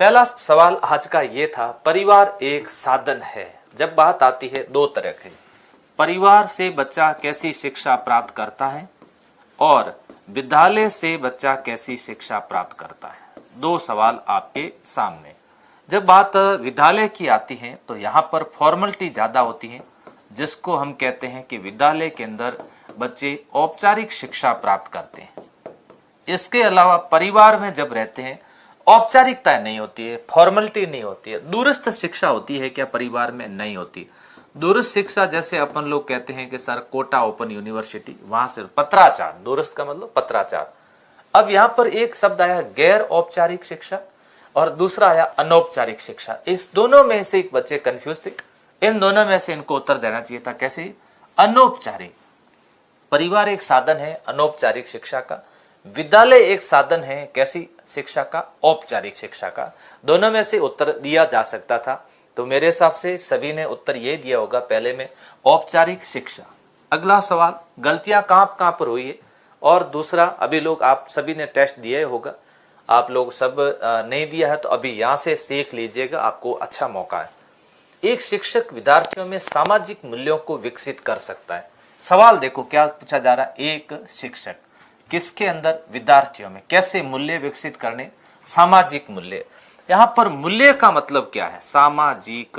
पहला सवाल आज का ये था, परिवार एक साधन है। जब बात आती है दो तरह की, परिवार से बच्चा कैसी शिक्षा प्राप्त करता है और विद्यालय से बच्चा कैसी शिक्षा प्राप्त करता है, दो सवाल आपके सामने। जब बात विद्यालय की आती है तो यहाँ पर फॉर्मेलिटी ज़्यादा होती है, जिसको हम कहते हैं कि विद्यालय के अंदर बच्चे औपचारिक शिक्षा प्राप्त करते हैं। इसके अलावा परिवार में जब रहते हैं औपचारिकता नहीं होती है, फॉर्मेलिटी नहीं होती है, दूरस्थ शिक्षा होती है क्या परिवार में? नहीं होती। दूरस्थ शिक्षा जैसे अपन लोग कहते हैं कि सर कोटा ओपन यूनिवर्सिटी, वहां से पत्राचार, दूरस्थ का मतलब पत्राचार। अब यहाँ पर एक शब्द आया गैर औपचारिक शिक्षा और दूसरा आया अनौपचारिक शिक्षा। इस दोनों में से एक बच्चे कंफ्यूज थे, इन दोनों में से इनको उत्तर देना चाहिए था। कैसे? अनौपचारिक। परिवार एक साधन है अनौपचारिक शिक्षा का, विद्यालय एक साधन है कैसी शिक्षा का? औपचारिक शिक्षा का। दोनों में से उत्तर दिया जा सकता था, तो मेरे हिसाब से सभी ने उत्तर ये दिया होगा पहले में, औपचारिक शिक्षा। अगला सवाल, गलतियां कहां पर हुई है? और दूसरा, अभी लोग आप सभी ने टेस्ट दिया होगा, आप लोग सब नहीं दिया है तो अभी यहां से सीख लीजिएगा, आपको अच्छा मौका है। एक शिक्षक विद्यार्थियों में सामाजिक मूल्यों को विकसित कर सकता है। सवाल देखो क्या पूछा जा रहा है, एक शिक्षक किसके अंदर? विद्यार्थियों में कैसे मूल्य विकसित करने? सामाजिक मूल्य। यहाँ पर मूल्य का मतलब क्या है? सामाजिक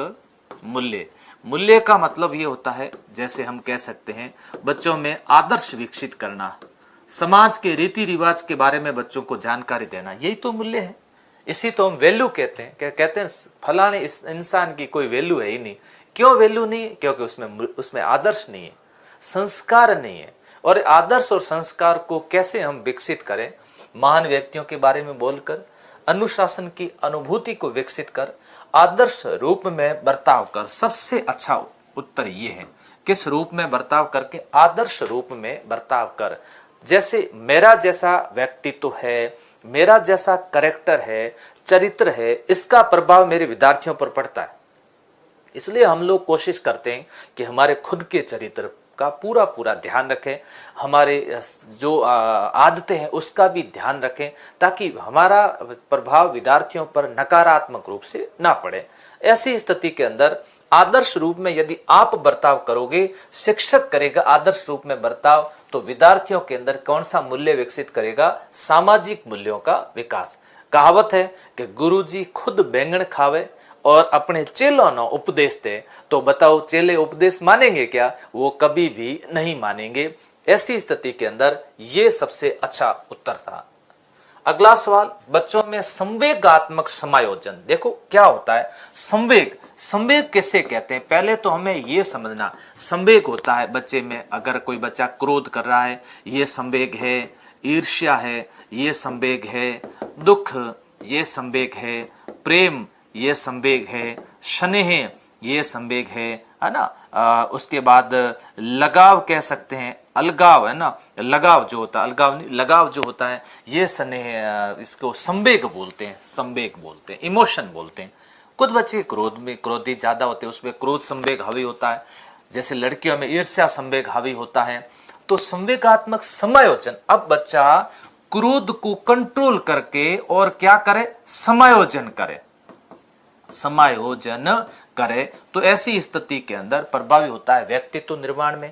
मूल्य। मूल्य का मतलब ये होता है, जैसे हम कह सकते हैं बच्चों में आदर्श विकसित करना, समाज के रीति रिवाज के बारे में बच्चों को जानकारी देना, यही तो मूल्य है। इसी तो हम वैल्यू कहते हैं। कहते हैं फलाने इस इंसान की कोई वैल्यू है ही नहीं। क्यों वैल्यू नहीं है? क्योंकि उसमें आदर्श नहीं है, संस्कार नहीं है। और आदर्श और संस्कार को कैसे हम विकसित करें? महान व्यक्तियों के बारे में बोलकर, अनुशासन की अनुभूति को विकसित कर, आदर्श रूप में बर्ताव कर। सबसे अच्छा उत्तर ये है, किस रूप में बर्ताव करके? आदर्श रूप में बर्ताव कर। जैसे मेरा जैसा व्यक्तित्व है, मेरा जैसा कैरेक्टर है, चरित्र है, इसका प्रभाव मेरे विद्यार्थियों पर पड़ता है। इसलिए हम लोग कोशिश करते हैं कि हमारे खुद के चरित्र का पूरा ध्यान रखें, हमारे जो आदतें हैं उसका भी ध्यान रखें, ताकि हमारा प्रभाव विद्यार्थियों पर नकारात्मक रूप से ना पड़े। ऐसी स्थिति के अंदर आदर्श रूप में यदि आप बर्ताव करोगे, शिक्षक करेगा आदर्श रूप में बर्ताव, तो विद्यार्थियों के अंदर कौन सा मूल्य विकसित करेगा? सामाजिक मूल्यों का विकास। कहावत है कि गुरुजी खुद बैंगन खावे और अपने चेलों ने उपदेश दे, तो बताओ चेले उपदेश मानेंगे क्या? वो कभी भी नहीं मानेंगे। ऐसी स्थिति के अंदर ये सबसे अच्छा उत्तर था। अगला सवाल, बच्चों में संवेगात्मक समायोजन। देखो क्या होता है संवेग। संवेग किसे कहते हैं? पहले तो हमें ये समझना, संवेग होता है बच्चे में, अगर कोई बच्चा क्रोध कर रहा है ये संवेग है, ईर्ष्या है ये संवेग है, दुख ये संवेग है, प्रेम ये संवेग है, स्नेह ये संवेग है ना। उसके बाद लगाव कह सकते हैं, अलगाव है ना, लगाव जो होता है, अलगाव नहीं, लगाव जो होता है ये स्नेह, इसको संवेग बोलते हैं, संवेग बोलते हैं, इमोशन बोलते हैं। कुछ बच्चे क्रोध में क्रोधी ज्यादा होते हैं, उसमें क्रोध संवेग हावी होता है। जैसे लड़कियों में ईर्ष्या संवेग हावी होता है। तो संवेगात्मक समायोजन, अब बच्चा क्रोध को कंट्रोल करके और क्या करे? समायोजन करे, समायोजन करे। तो ऐसी स्थिति के अंदर प्रभावी होता है व्यक्तित्व निर्माण में।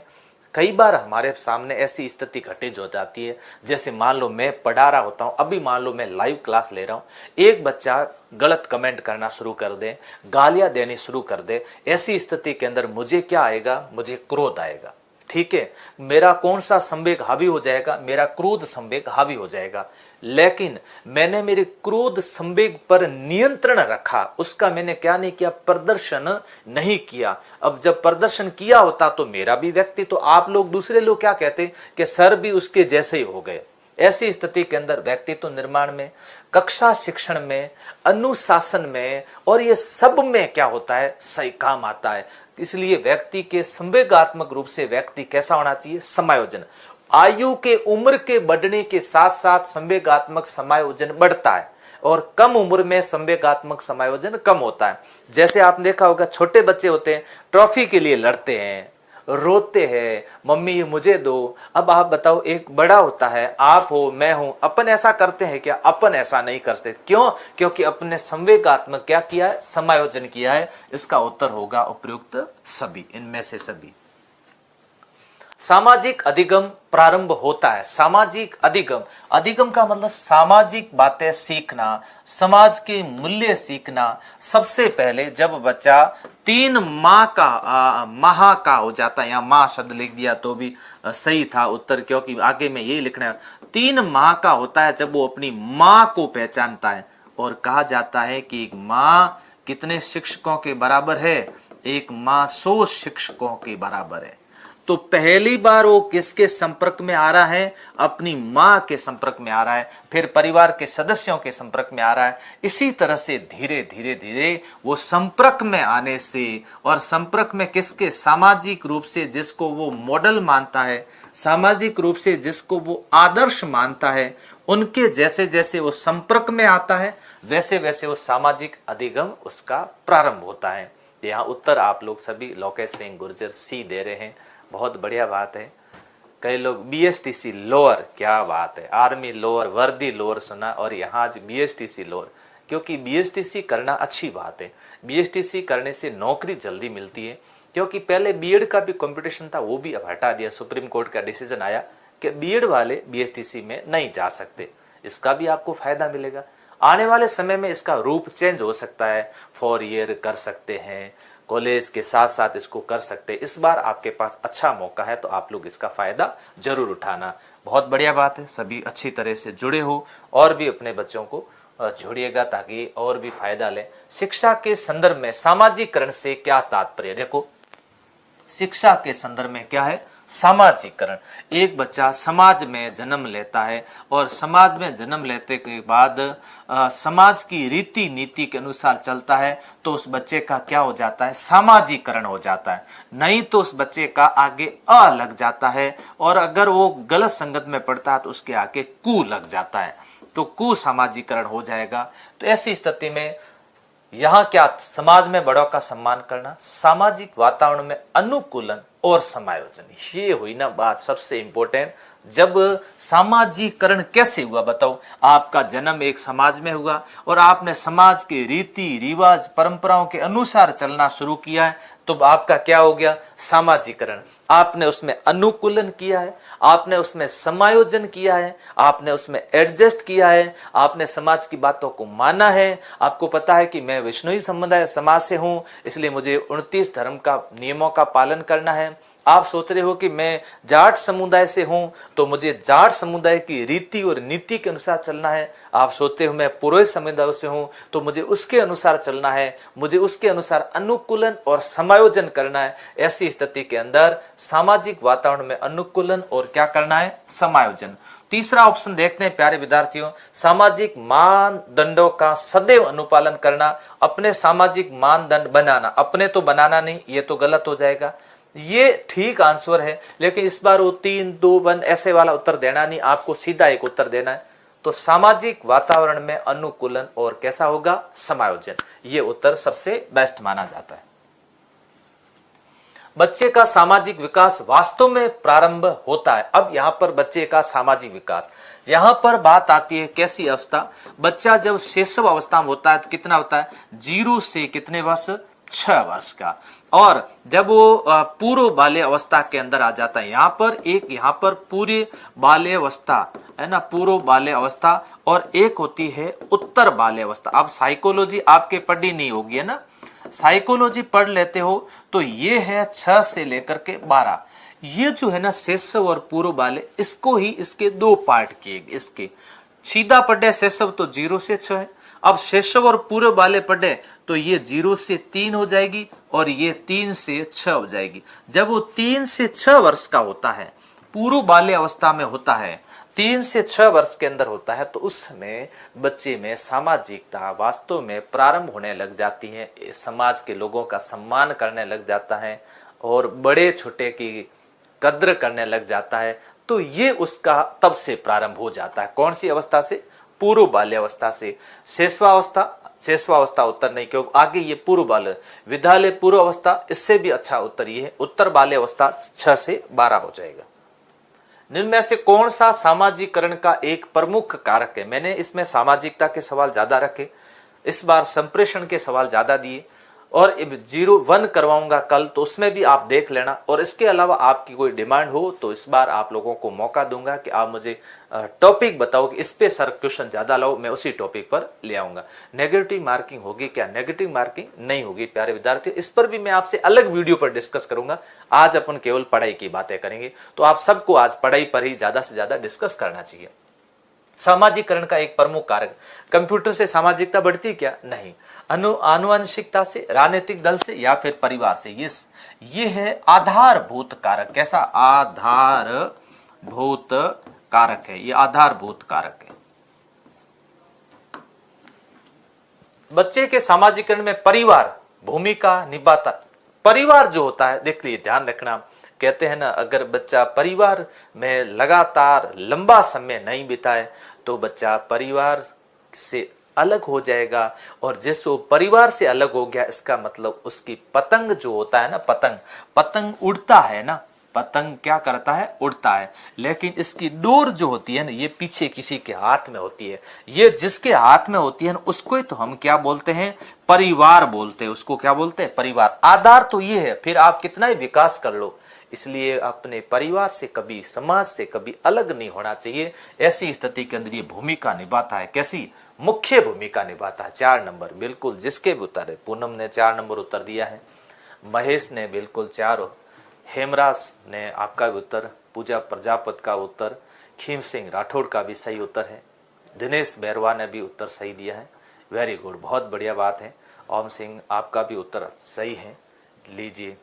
कई बार हमारे सामने ऐसी स्थिति घटित हो जाती है, जैसे मान लो मैं पढ़ा रहा होता हूं, अभी मान लो मैं लाइव क्लास ले रहा हूं, एक बच्चा गलत कमेंट करना शुरू कर दे, गालियां देनी शुरू कर दे। ऐसी स्थिति के अंदर मुझे क्या आएगा? मुझे क्रोध आएगा। ठीक है, मेरा कौन सा संवेग हावी हो जाएगा? मेरा क्रोध संवेग हावी हो जाएगा। लेकिन मैंने मेरे क्रोध संवेग पर नियंत्रण रखा, उसका मैंने क्या नहीं किया? प्रदर्शन नहीं किया। अब जब प्रदर्शन किया होता तो मेरा भी व्यक्ति, तो आप लोग दूसरे लोग क्या कहते कि सर भी उसके जैसे ही हो गए। ऐसी स्थिति के अंदर व्यक्तित्व निर्माण में, कक्षा शिक्षण में, अनुशासन में और ये सब में क्या होता है? सही काम आता है। इसलिए व्यक्ति के संवेगात्मक रूप से व्यक्ति कैसा होना चाहिए? समायोजन। आयु के उम्र के बढ़ने के साथ साथ संवेगात्मक समायोजन बढ़ता है और कम उम्र में संवेगात्मक समायोजन कम होता है। जैसे आपने देखा होगा छोटे बच्चे होते हैं, ट्रॉफी के लिए लड़ते हैं, रोते हैं, मम्मी ये मुझे दो। अब आप बताओ, एक बड़ा होता है, आप हो, मैं हूं, अपन ऐसा करते हैं क्या? अपन ऐसा नहीं करते। क्यों? क्योंकि अपने संवेगात्मक क्या किया है? समायोजन किया है। इसका उत्तर होगा उपयुक्त सभी, इनमें से सभी। सामाजिक अधिगम प्रारंभ होता है। सामाजिक अधिगम, अधिगम का मतलब सामाजिक बातें सीखना, समाज के मूल्य सीखना। सबसे पहले जब बच्चा 3 माह का हो जाता है, यहाँ माह शब्द लिख दिया तो भी सही था उत्तर, क्योंकि आगे में यही लिखना है। 3 माह का होता है जब वो अपनी माँ को पहचानता है। और कहा जाता है कि एक माँ कितने शिक्षकों के बराबर है? एक माँ 100 शिक्षकों के बराबर है। तो पहली बार वो किसके संपर्क में आ रहा है? अपनी मां के संपर्क में आ रहा है, फिर परिवार के सदस्यों के संपर्क में आ रहा है। इसी तरह से धीरे धीरे धीरे वो संपर्क में आने से, और संपर्क में किसके? सामाजिक रूप से जिसको वो मॉडल मानता है, सामाजिक रूप से जिसको वो आदर्श मानता है, उनके जैसे जैसे वो संपर्क में आता है, वैसे वैसे वो सामाजिक अधिगम उसका प्रारंभ होता है। यहाँ उत्तर आप लोग सभी लोकेश सिंह गुर्जर सी दे रहे हैं, बहुत बढ़िया बात है। कई लोग बीएसटीसी लोअर, क्या बात है, आर्मी लोअर, वर्दी लोअर सुना, और यहाँ आज बीएसटीसी लोअर, क्योंकि बीएसटीसी करना अच्छी बात है। बीएसटीसी करने से नौकरी जल्दी मिलती है, क्योंकि पहले बीएड का भी कंपटीशन था, वो भी अब हटा दिया। सुप्रीम कोर्ट का डिसीजन आया कि बीएड वाले बीएसटीसी में नहीं जा सकते। इसका भी आपको फायदा मिलेगा। आने वाले समय में इसका रूप चेंज हो सकता है, 4 ईयर कर सकते हैं, कॉलेज के साथ साथ इसको कर सकते हैं। इस बार आपके पास अच्छा मौका है, तो आप लोग इसका फायदा जरूर उठाना। बहुत बढ़िया बात है, सभी अच्छी तरह से जुड़े हो, और भी अपने बच्चों को जोड़िएगा ताकि और भी फायदा लें। शिक्षा के संदर्भ में सामाजिकरण से क्या तात्पर्य? देखो, शिक्षा के संदर्भ में क्या है? सामाजिकरण। एक बच्चा समाज में जन्म लेता है, और समाज में जन्म लेते के बाद समाज की रीति नीति के अनुसार चलता है, तो उस बच्चे का क्या हो जाता है? सामाजिकरण हो जाता है। नहीं तो उस बच्चे का आगे अ लग जाता है, और अगर वो गलत संगत में पड़ता है तो उसके आगे कु लग जाता है, तो कुसामाजिकरण हो जाएगा। तो ऐसी स्थिति में यहाँ क्या? समाज में बड़ों का सम्मान करना, सामाजिक वातावरण में अनुकूलन और समायोजन, ये हुई ना बात सबसे इंपॉर्टेंट। जब सामाजिकरण कैसे हुआ बताओ? आपका जन्म एक समाज में हुआ, और आपने समाज के रीति रिवाज परंपराओं के अनुसार चलना शुरू किया है, तो आपका क्या हो गया? सामाजिकरण। आपने उसमें अनुकूलन किया है, आपने उसमें समायोजन किया है, आपने उसमें एडजस्ट किया है, आपने समाज की बातों को माना है। आपको पता है कि मैं विष्णुई समुदाय समाज से हूं, इसलिए मुझे 29 धर्म का नियमों का पालन करना है। आप सोच रहे हो कि मैं जाट समुदाय से हूं, तो मुझे जाट समुदाय की रीति और नीति के अनुसार चलना है। आप सोचते हो मैं पुरोहित समुदाय से हूं, तो मुझे उसके अनुसार चलना है, मुझे उसके अनुसार अनुकूलन और समायोजन करना है। ऐसी स्थिति के अंदर सामाजिक वातावरण में अनुकूलन और क्या करना है? समायोजन। तीसरा ऑप्शन देखते हैं प्यारे विद्यार्थियों, सामाजिक मानदंडों का सदैव अनुपालन करना, अपने सामाजिक मानदंड बनाना। अपने तो बनाना नहीं, ये तो गलत हो जाएगा। ये ठीक आंसर है, लेकिन इस बार वो 3, 2, 1 ऐसे वाला उत्तर देना नहीं, आपको सीधा एक उत्तर देना है। तो सामाजिक वातावरण में अनुकूलन और कैसा होगा? समायोजन। ये उत्तर सबसे बेस्ट माना जाता है। बच्चे का सामाजिक विकास वास्तव में प्रारंभ होता है। अब यहाँ पर बच्चे का सामाजिक विकास, यहाँ पर बात आती है कैसी अवस्था? बच्चा जब शैशव अवस्था में होता है तो कितना होता है? 0 से कितने वर्ष? 6 वर्ष का। और जब वो पूर्व बाल्य अवस्था के अंदर आ जाता है, यहाँ पर पूरी बाल्य अवस्था है ना, पूर्व बाल्य अवस्था, और एक होती है उत्तर बाल्य अवस्था। अब साइकोलॉजी आपके पढ़ी नहीं होगी है ना, साइकोलॉजी पढ़ लेते हो तो ये है 6 से लेकर के 12। ये जो है ना शैशव और पूर्व बाल्य, इसको ही इसके 2 पार्ट किए। इसके सीधा पढ़े शैशव तो 0 से 6 है। अब शैशव और पूर्व बाल्य पढ़े तो ये 0 से 3 हो जाएगी, और ये 3 से 6 हो जाएगी। जब वो 3 से 6 वर्ष का होता है, पूर्व बाल्य अवस्था में होता है, 3 से 6 वर्ष के अंदर होता है, तो उस समय बच्चे में सामाजिकता वास्तव में प्रारंभ होने लग जाती है। समाज के लोगों का सम्मान करने लग जाता है, और बड़े छोटे की कद्र करने लग जाता है। तो ये उसका तब से प्रारंभ हो जाता है। कौन सी अवस्था से? पूर्व बाल्यावस्था से। शैशवावस्था शेषवा अवस्था उत्तर नहीं, क्योंकि आगे ये पूर्व बाल्य विद्यालय पूर्व अवस्था, इससे भी अच्छा उत्तर ये है, उत्तर बाल्य अवस्था 6 से 12 हो जाएगा। निम्न में से कौन सा सामाजिकरण का एक प्रमुख कारक है? मैंने इसमें सामाजिकता के सवाल ज्यादा रखे, इस बार संप्रेषण के सवाल ज्यादा दिए, और 01 करवाऊंगा कल, तो उसमें भी आप देख लेना। और इसके अलावा आपकी कोई डिमांड हो तो इस बार आप लोगों को मौका दूंगा कि आप मुझे टॉपिक बताओ कि इस पे सर क्वेश्चन ज्यादा लाओ, मैं उसी टॉपिक पर ले आऊंगा। नेगेटिव मार्किंग होगी क्या? नेगेटिव मार्किंग नहीं होगी प्यारे विद्यार्थी, इस पर भी मैं आपसे अलग वीडियो पर डिस्कस करूंगा। आज अपन केवल पढ़ाई की बातें करेंगे, तो आप सबको आज पढ़ाई पर ही ज्यादा से ज्यादा डिस्कस करना चाहिए। सामाजिकरण का एक प्रमुख कारक, कंप्यूटर से सामाजिकता बढ़ती क्या? नहीं। आनुवंशिकता से, राजनीतिक दल से, या फिर परिवार से? ये है आधारभूत कारक। कैसा? आधारभूत कारक है, ये आधारभूत कारक है। बच्चे के सामाजिकरण में परिवार भूमिका निभाता। परिवार जो होता है, देख लीजिए, ध्यान रखना, कहते हैं ना, अगर बच्चा परिवार में लगातार लंबा समय नहीं बिताए तो बच्चा परिवार से अलग हो जाएगा, और जिस वो परिवार से अलग हो गया, इसका मतलब उसकी पतंग जो होता है ना, पतंग उड़ता है ना, पतंग क्या करता है? उड़ता है, लेकिन इसकी डोर जो होती है ना, ये पीछे किसी के हाथ में होती है। ये जिसके हाथ में होती है ना, उसको ही तो हम क्या बोलते हैं? परिवार बोलते हैं। उसको क्या बोलते हैं? परिवार। आधार तो ये है, फिर आप कितना ही विकास कर लो, इसलिए अपने परिवार से कभी, समाज से कभी अलग नहीं होना चाहिए। ऐसी स्थिति के अंदर ये भूमिका निभाता है। कैसी? मुख्य भूमिका निभाता है। 4 नंबर बिल्कुल, जिसके भी उत्तर है। पूनम ने 4 नंबर उत्तर दिया है, महेश ने बिल्कुल 4, हेमराज ने आपका भी उत्तर, पूजा प्रजापत का उत्तर, खीम सिंह राठौड़ का भी सही उत्तर है, दिनेश बैरवा ने भी उत्तर सही दिया है। वेरी गुड, बहुत बढ़िया बात है। ओम सिंह आपका भी उत्तर सही है, लीजिए।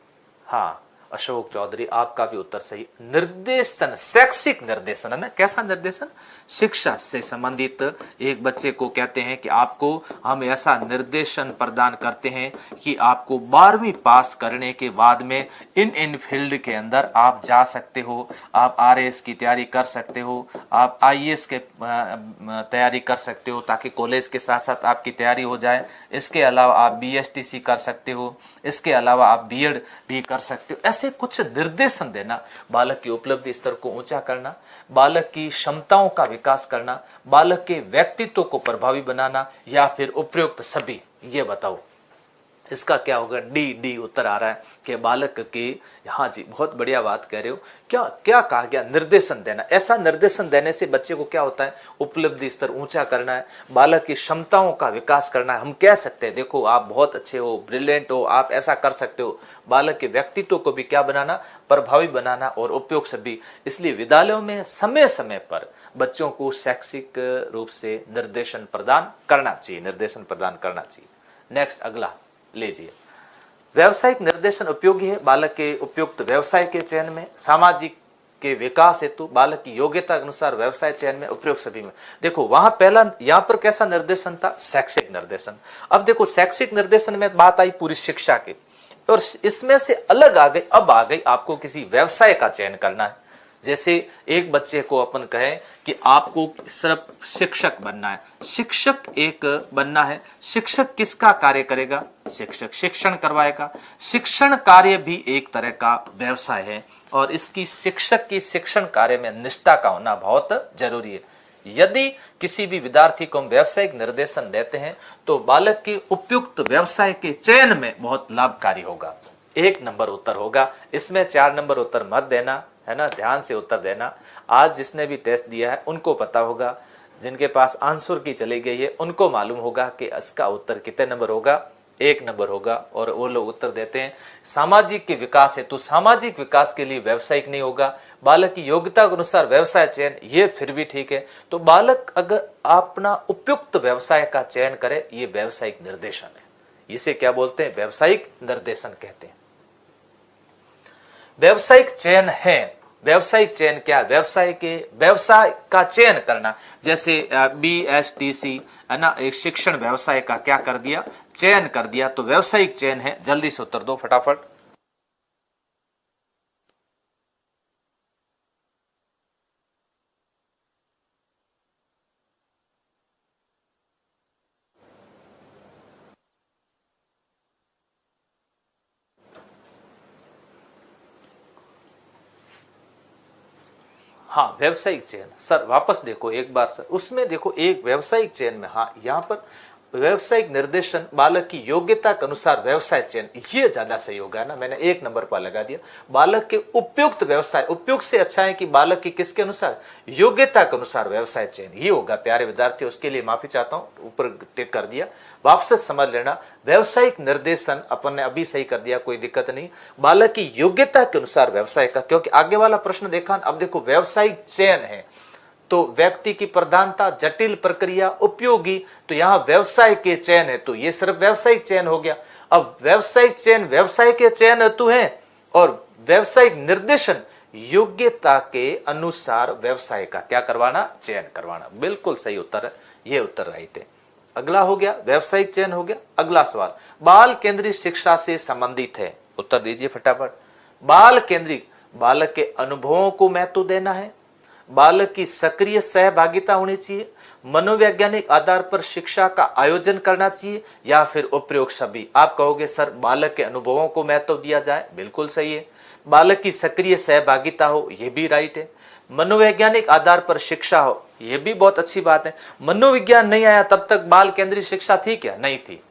हाँ, अशोक चौधरी आपका भी उत्तर सही। निर्देशन, शैक्षिक निर्देशन है ना, कैसा निर्देशन? शिक्षा से संबंधित एक बच्चे को कहते हैं कि आपको हम ऐसा निर्देशन प्रदान करते हैं कि आपको 12वीं पास करने के बाद में इन फील्ड के अंदर आप जा सकते हो, आप आरएएस की तैयारी कर सकते हो, आप आईएएस के तैयारी कर सकते हो, ताकि कॉलेज के साथ साथ आपकी तैयारी हो जाए। इसके अलावा आप बीएसटीसी कर सकते हो, इसके अलावा आप बीएड भी कर सकते हो। ऐसे कुछ निर्देशन देना, बालक की उपलब्धि स्तर को ऊंचा करना, बालक की क्षमताओं का विकास करना, बालक के व्यक्तित्व को प्रभावी बनाना, या फिर उपयुक्त सभी। ये बताओ इसका क्या होगा? डी उत्तर आ रहा है कि बालक के, हाँ जी, बहुत बढ़िया बात कह रहे हो। क्या क्या कहा गया? निर्देशन देना। ऐसा निर्देशन देने से बच्चे को क्या होता है? उपलब्धि स्तर ऊंचा करना है, बालक की क्षमताओं का विकास करना है। हम कह सकते हैं, देखो आप बहुत अच्छे हो, ब्रिलियंट हो, आप ऐसा कर सकते हो। बालक के व्यक्तित्व को भी क्या बनाना? प्रभावी बनाना और उपयुक्त सभी। इसलिए विद्यालयों में समय समय पर बच्चों को शैक्षिक रूप से निर्देशन प्रदान करना चाहिए, निर्देशन प्रदान करना चाहिए। नेक्स्ट, अगला लीजिए। व्यवसायिक निर्देशन उपयोगी है बालक के उपयुक्त व्यवसाय के चयन में, सामाजिक के विकास हेतु, बालक की योग्यता के अनुसार व्यवसाय चयन में, उपयुक्त सभी में। देखो वहां पहला, यहां पर कैसा निर्देशन था? शैक्षिक निर्देशन। अब देखो शैक्षिक निर्देशन में बात आई पूरी शिक्षा की, और इसमें से अलग आ गई, अब आ गई आपको किसी व्यवसाय का चयन करना है। जैसे एक बच्चे को अपन कहें कि आपको सिर्फ शिक्षक बनना है, शिक्षक एक बनना है। शिक्षक किसका कार्य करेगा? शिक्षक शिक्षण करवाएगा। शिक्षण कार्य भी एक तरह का व्यवसाय है, और इसकी शिक्षक की शिक्षण कार्य में निष्ठा का होना बहुत जरूरी है। यदि किसी भी विद्यार्थी को हम व्यवसायिक निर्देशन देते हैं तो बालक के उपयुक्त व्यवसाय के चयन में बहुत लाभकारी होगा। 1 नंबर उत्तर होगा। इसमें 4 नंबर उत्तर मत देना, है ना, ध्यान से उत्तर देना। आज जिसने भी टेस्ट दिया है उनको पता होगा, जिनके पास आंसर की चली गई है उनको मालूम होगा कि इसका उत्तर कितने नंबर होगा? 1 नंबर होगा। और वो लोग उत्तर देते हैं सामाजिक के विकास है, तो सामाजिक विकास के लिए व्यवसायिक नहीं होगा। बालक की योग्यता के अनुसार व्यवसाय चयन, ये फिर भी ठीक है। तो बालक अगर अपना उपयुक्त व्यवसाय का चयन करे, ये व्यवसायिक निर्देशन है। इसे क्या बोलते हैं? व्यवसायिक निर्देशन कहते हैं। व्यवसायिक चयन है। व्यवसायिक चयन क्या? व्यवसाय का चयन करना। जैसे बीएसटीसी है ना, एक शिक्षण व्यवसाय का क्या कर दिया? चयन कर दिया, तो व्यवसायिक चयन है। जल्दी से उत्तर दो फटाफट। हाँ व्यावसायिक चयन, सर वापस देखो एक बार सर, उसमें देखो एक व्यावसायिक चयन में, हाँ यहाँ पर व्यावसायिक निर्देशन बालक की योग्यता के अनुसार व्यवसाय चयन, ये ज्यादा सही होगा ना, मैंने 1 नंबर पर लगा दिया। बालक के उपयुक्त व्यवसाय, उपयुक्त से अच्छा है कि बालक की किसके अनुसार, योग्यता के अनुसार व्यवसाय चयन, ये होगा प्यारे विद्यार्थियों। उसके लिए माफी चाहता हूँ, ऊपर टिक कर दिया, वापस समझ लेना। व्यावसायिक निर्देशन अपन ने अभी सही कर दिया, कोई दिक्कत नहीं। बालक की योग्यता के अनुसार व्यवसाय का, क्योंकि आगे वाला प्रश्न देखा, अब देखो व्यावसायिक चयन है तो व्यक्ति की प्रधानता, जटिल प्रक्रिया, उपयोगी, तो यहां व्यवसाय के चयन है, तो ये सिर्फ व्यवसायिक चयन हो गया। अब व्यवसायिक चयन व्यवसाय के चयन हेतु है और व्यवसायिक निर्देशन योग्यता के अनुसार व्यवसाय का क्या करवाना, चयन करवाना। बिल्कुल सही उत्तर है, ये उत्तर राइट है। अगला हो गया व्यवसायिक चयन हो गया। अगला सवाल बाल केंद्रित शिक्षा से संबंधित है, उत्तर दीजिए फटाफट। बाल केंद्रित, बालक के अनुभवों को महत्व देना है, बालक की सक्रिय सहभागिता होनी चाहिए, मनोवैज्ञानिक आधार पर शिक्षा का आयोजन करना चाहिए, या फिर उपयोग सभी। आप कहोगे सर बालक के अनुभवों को महत्व दिया जाए, बिल्कुल सही है। बालक की सक्रिय सहभागिता हो, यह भी राइट है। मनोवैज्ञानिक आधार पर शिक्षा हो, यह भी बहुत अच्छी बात है। मनोविज्ञान नहीं आया तब तक बाल केंद्रित शिक्षा थी क्या, नहीं थी,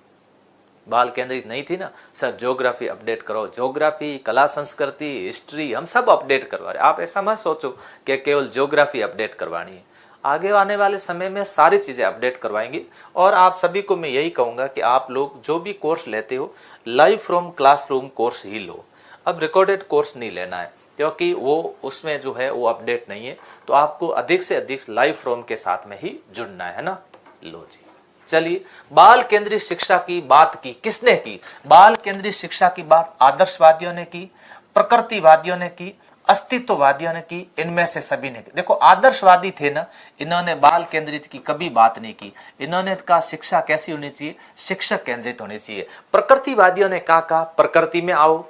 बाल केंद्रित नहीं थी ना सर। ज्योग्राफी अपडेट करो, ज्योग्राफी, कला संस्कृति, हिस्ट्री, हम सब अपडेट करवा रहे। आप ऐसा मत सोचो कि केवल ज्योग्राफी अपडेट करवानी है, आगे आने वाले समय में सारी चीजें अपडेट करवाएंगे। और आप सभी को मैं यही कहूंगा कि आप लोग जो भी कोर्स लेते हो लाइव फ्रॉम क्लासरूम कोर्स ही लो, अब रिकॉर्डेड कोर्स नहीं लेना है, क्योंकि वो उसमें जो है वो अपडेट नहीं है। तो आपको अधिक से अधिक लाइव फ्रॉम के साथ में ही जुड़ना है ना। लो जी, चलिए बाल केंद्रित शिक्षा की बात की किसने की, बाल केंद्रित शिक्षा की बात आदर्शवादियों ने की, प्रकृतिवादियों ने की, अस्तित्ववादियों ने की, इनमें से सभी ने की। देखो आदर्शवादी थे ना, इन्होंने बाल केंद्रित की कभी बात नहीं की। इन्होंने कहा शिक्षा कैसी होनी चाहिए, शिक्षक केंद्रित होनी चाहिए। प्रकृतिवादियों ने कहा प्रकृति में आओ,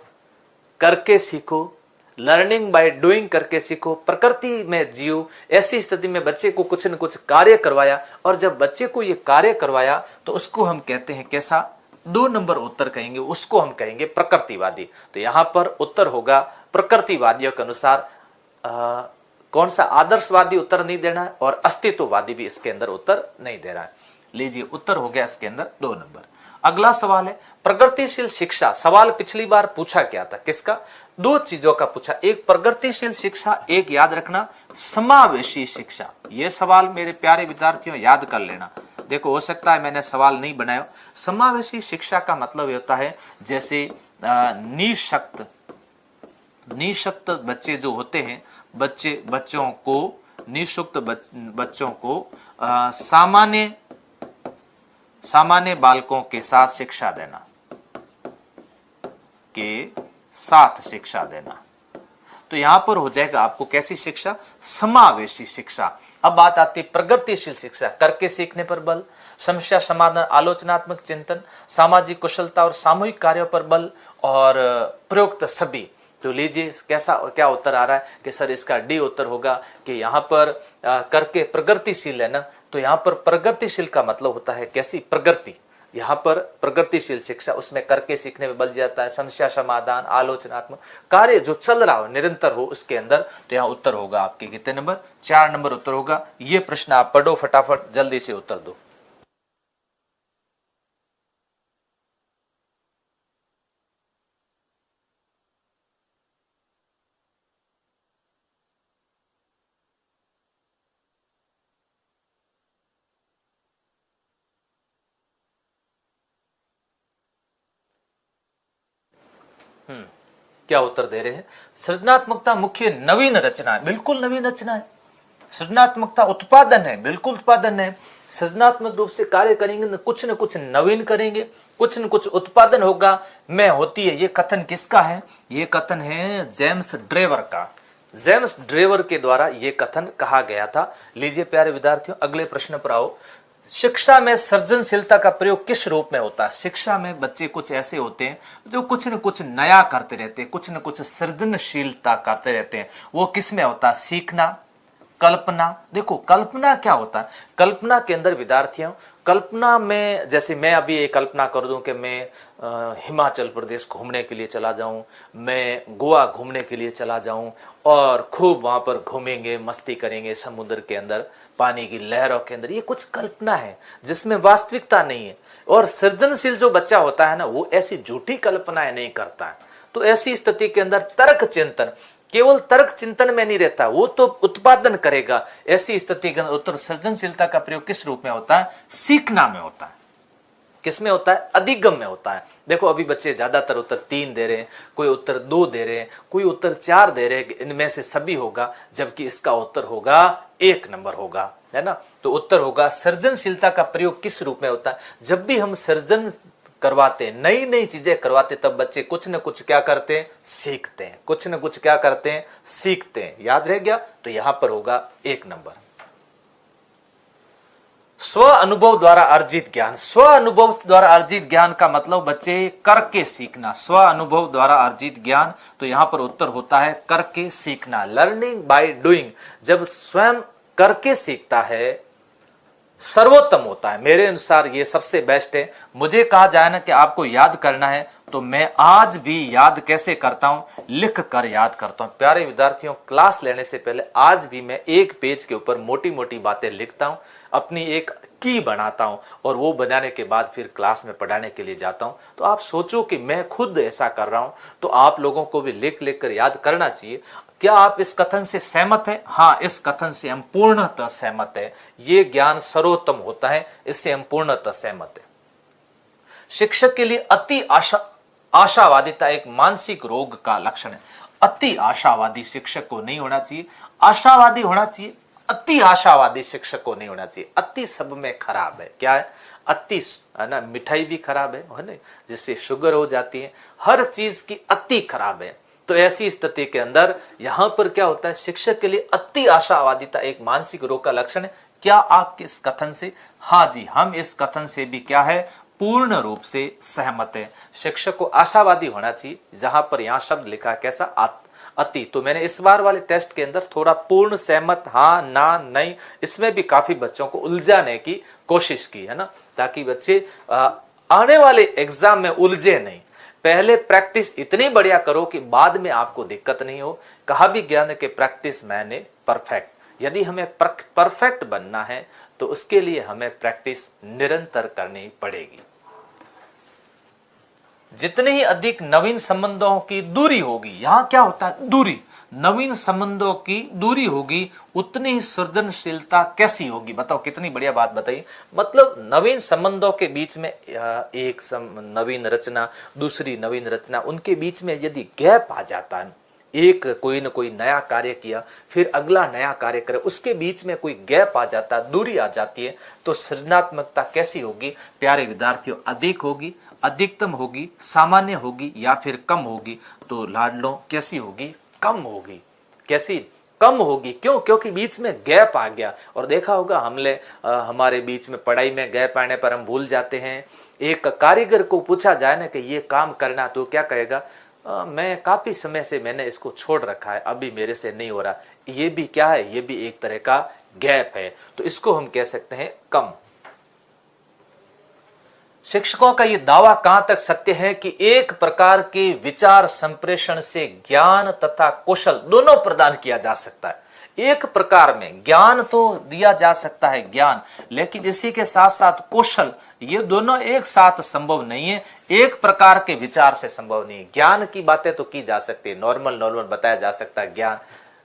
करके सीखो, लर्निंग बाय डूइंग करके सीखो, प्रकृति में जियो। ऐसी स्थिति में बच्चे को कुछ न कुछ कार्य करवाया, और जब बच्चे को ये कार्य करवाया तो उसको हम कहते हैं कैसा, 2 नंबर उत्तर कहेंगे, उसको हम कहेंगे प्रकृतिवादी। तो यहां पर उत्तर होगा प्रकृतिवादियों के अनुसार। कौन सा, आदर्शवादी उत्तर नहीं देना है और अस्तित्ववादी भी इसके अंदर उत्तर नहीं दे रहा है। लीजिए उत्तर हो गया इसके अंदर 2 नंबर। अगला सवाल है प्रगतिशील शिक्षा। सवाल पिछली बार पूछा क्या था, किसका, 2 चीजों का पूछा, एक प्रगतिशील शिक्षा, एक याद रखना समावेशी शिक्षा। यह सवाल मेरे प्यारे विद्यार्थियों याद कर लेना। देखो हो सकता है मैंने सवाल नहीं बनाया। समावेशी शिक्षा का मतलब होता है जैसे निशक्त बच्चे जो होते हैं, बच्चों को, निशक्त बच्चों को सामान्य बालकों के साथ शिक्षा देना, तो यहां पर हो जाएगा आपको कैसी शिक्षा, समावेशी शिक्षा। अब बात आती है प्रगतिशील शिक्षा, करके सीखने पर बल, समस्या समाधान, आलोचनात्मक चिंतन, सामाजिक कुशलता और सामूहिक कार्यों पर बल, और प्रयुक्त सभी। तो लीजिए कैसा, क्या उत्तर आ रहा है कि सर इसका डी उत्तर होगा कि यहाँ पर करके प्रगतिशील है ना, तो यहाँ पर प्रगतिशील का मतलब होता है कैसी, प्रगति। यहाँ पर प्रगतिशील शिक्षा, उसमें करके सीखने में बल जाता है, समस्या समाधान, आलोचनात्मक कार्य जो चल रहा हो, निरंतर हो उसके अंदर। तो यहाँ उत्तर होगा आपके कितने नंबर, 4 नंबर उत्तर होगा। ये प्रश्न आप पढ़ो फटाफट, जल्दी से उत्तर दो। क्या उत्तर दे रहे हैं, सृजनात्मकता मुख्य नवीन रचना है, बिल्कुल नवीन रचना है। सृजनात्मकता उत्पादन है, बिल्कुल उत्पादन है। सृजनात्मक रूप से कार्य करेंगे, कुछ न कुछ नवीन करेंगे, कुछ न कुछ उत्पादन होगा, में होती है। ये कथन किसका है, ये कथन है जेम्स ड्रेवर का। जेम्स ड्रेवर के द्वारा ये कथन कहा गया था। लीजिए प्यारे विद्यार्थियों अगले प्रश्न पर आओ। शिक्षा में सृजनशीलता का प्रयोग किस रूप में होता है। शिक्षा में बच्चे कुछ ऐसे होते हैं जो कुछ न कुछ नया करते रहते हैं, कुछ न कुछ सृजनशीलता करते रहते हैं। वो किस में होता है, सीखना, कल्पना। देखो कल्पना क्या होता है, कल्पना के अंदर विद्यार्थियों कल्पना में, जैसे मैं अभी एक कल्पना कर दूं कि मैं हिमाचल प्रदेश घूमने के लिए चला जाऊं, मैं गोवा घूमने के लिए चला जाऊं और खूब वहां पर घूमेंगे, मस्ती करेंगे समुद्र के अंदर, पानी की लहरों के अंदर। ये कुछ कल्पना है जिसमें वास्तविकता नहीं है। और सृजनशील जो बच्चा होता है ना, वो ऐसी झूठी कल्पनाएं नहीं करता है। तो ऐसी स्थिति के अंदर तर्क चिंतन, केवल तर्क चिंतन में नहीं रहता, वो तो उत्पादन करेगा। ऐसी स्थिति के अंदर उत्तर सृजनशीलता का प्रयोग किस रूप में होता है? सीखना में होता है। किसमें होता है? अधिगम में होता है। देखो अभी बच्चे ज्यादातर उत्तर 3 दे रहे हैं, कोई उत्तर 2 दे रहे हैं, कोई उत्तर 4 दे रहे हैं, इनमें से सभी होगा, जबकि इसका उत्तर होगा 1 नंबर होगा, है ना। तो उत्तर होगा सृजनशीलता का प्रयोग किस रूप में होता है? जब भी हम सृजन करवाते, नई नई चीजें करवाते, तब बच्चे कुछ न कुछ क्या करते हैं? सीखते हैं। कुछ न कुछ क्या करते हैं? सीखते हैं। याद रह गया? तो यहां पर होगा 1 नंबर। स्व अनुभव द्वारा अर्जित ज्ञान। स्व अनुभव द्वारा अर्जित ज्ञान का मतलब बच्चे करके सीखना। स्व अनुभव द्वारा अर्जित ज्ञान, तो यहां पर उत्तर होता है करके सीखना। Learning by doing. जब स्वयं करके सीखता है, सर्वोत्तम होता है। मेरे अनुसार ये सबसे बेस्ट है। मुझे कहा जाए ना कि आपको याद करना है, तो मैं आज भी याद कैसे करता हूं? लिख कर याद करता हूं। प्यारे विद्यार्थियों, क्लास लेने से पहले आज भी मैं एक पेज के ऊपर मोटी मोटी बातें लिखता हूं, अपनी एक की बनाता हूं, और वो बनाने के बाद फिर क्लास में पढ़ाने के लिए जाता हूं। तो आप सोचो कि मैं खुद ऐसा कर रहा हूं, तो आप लोगों को भी लिख लिख कर याद करना चाहिए। क्या आप इस कथन से सहमत हैं? हाँ, इस कथन से हम पूर्णतः सहमत है। ये ज्ञान सर्वोत्तम होता है, इससे हम पूर्णतः सहमत है। शिक्षक के लिए अति आशावादिता एक मानसिक रोग का लक्षण है। अति आशावादी शिक्षक को नहीं होना चाहिए, आशावादी होना चाहिए। अति आशावादी शिक्षक को नहीं होना चाहिए। अति सब में खराब है। क्या है? अति, है ना। मिठाई भी खराब है ना, जिससे शुगर हो जाती है। हर चीज की अति खराब है। तो ऐसी स्थिति के अंदर यहां पर क्या होता है? शिक्षक के लिए अति आशावादिता एक मानसिक रोग का लक्षण है। क्या आप इस कथन से? हाँ जी, हम इस कथन से भी क्या है? पूर्ण रूप से सहमत है। शिक्षक को आशावादी होना चाहिए। जहां पर यहां शब्द लिखा है कैसा? अति। तो मैंने इस बार वाले टेस्ट के अंदर थोड़ा पूर्ण, सहमत, हाँ, ना, नहीं, इसमें भी काफी बच्चों को उलझाने की कोशिश की, है ना, ताकि बच्चे आने वाले एग्जाम में उलझे नहीं। पहले प्रैक्टिस इतनी बढ़िया करो कि बाद में आपको दिक्कत नहीं हो। कहा भी ज्ञान के प्रैक्टिस मैंने परफेक्ट। यदि हमें परफेक्ट बनना है तो उसके लिए हमें प्रैक्टिस निरंतर करनी पड़ेगी। जितने ही अधिक नवीन संबंधों की दूरी होगी, यहां क्या होता है? दूरी। नवीन संबंधों की दूरी होगी, उतनी ही सृजनशीलता कैसी होगी? बताओ, कितनी बढ़िया बात बताई। मतलब नवीन संबंधों के बीच में एक नवीन रचना, दूसरी नवीन रचना, उनके बीच में यदि गैप आ जाता है, एक कोई न कोई नया कार्य किया, फिर अगला नया कार्य करे, उसके बीच में कोई गैप आ जाता है, दूरी आ जाती है, तो सृजनात्मकता कैसी होगी? प्यारे विद्यार्थियों, अधिक होगी, अधिकतम होगी, सामान्य होगी, या फिर कम होगी? तो लाडलो कैसी होगी? कम होगी। कैसी? कम होगी। क्यों? क्योंकि बीच में गैप आ गया। और देखा होगा हमारे बीच में पढ़ाई में गैप आने पर हम भूल जाते हैं। एक कारीगर को पूछा जाए ना कि ये काम करना, तो क्या कहेगा? मैं काफी समय से मैंने इसको छोड़ रखा है, अभी मेरे से नहीं हो रहा। ये भी क्या है? ये भी एक तरह का गैप है। तो इसको हम कह सकते हैं कम। शिक्षकों का यह दावा कहां तक सत्य है कि एक प्रकार के विचार संप्रेषण से ज्ञान तथा कौशल दोनों प्रदान किया जा सकता है। एक प्रकार में ज्ञान तो दिया जा सकता है, ज्ञान, लेकिन इसी के साथ साथ कौशल, ये दोनों एक साथ संभव नहीं है। एक प्रकार के विचार से संभव नहीं है। ज्ञान की बातें तो की जा सकती है, नॉर्मल बताया जा सकता है। ज्ञान,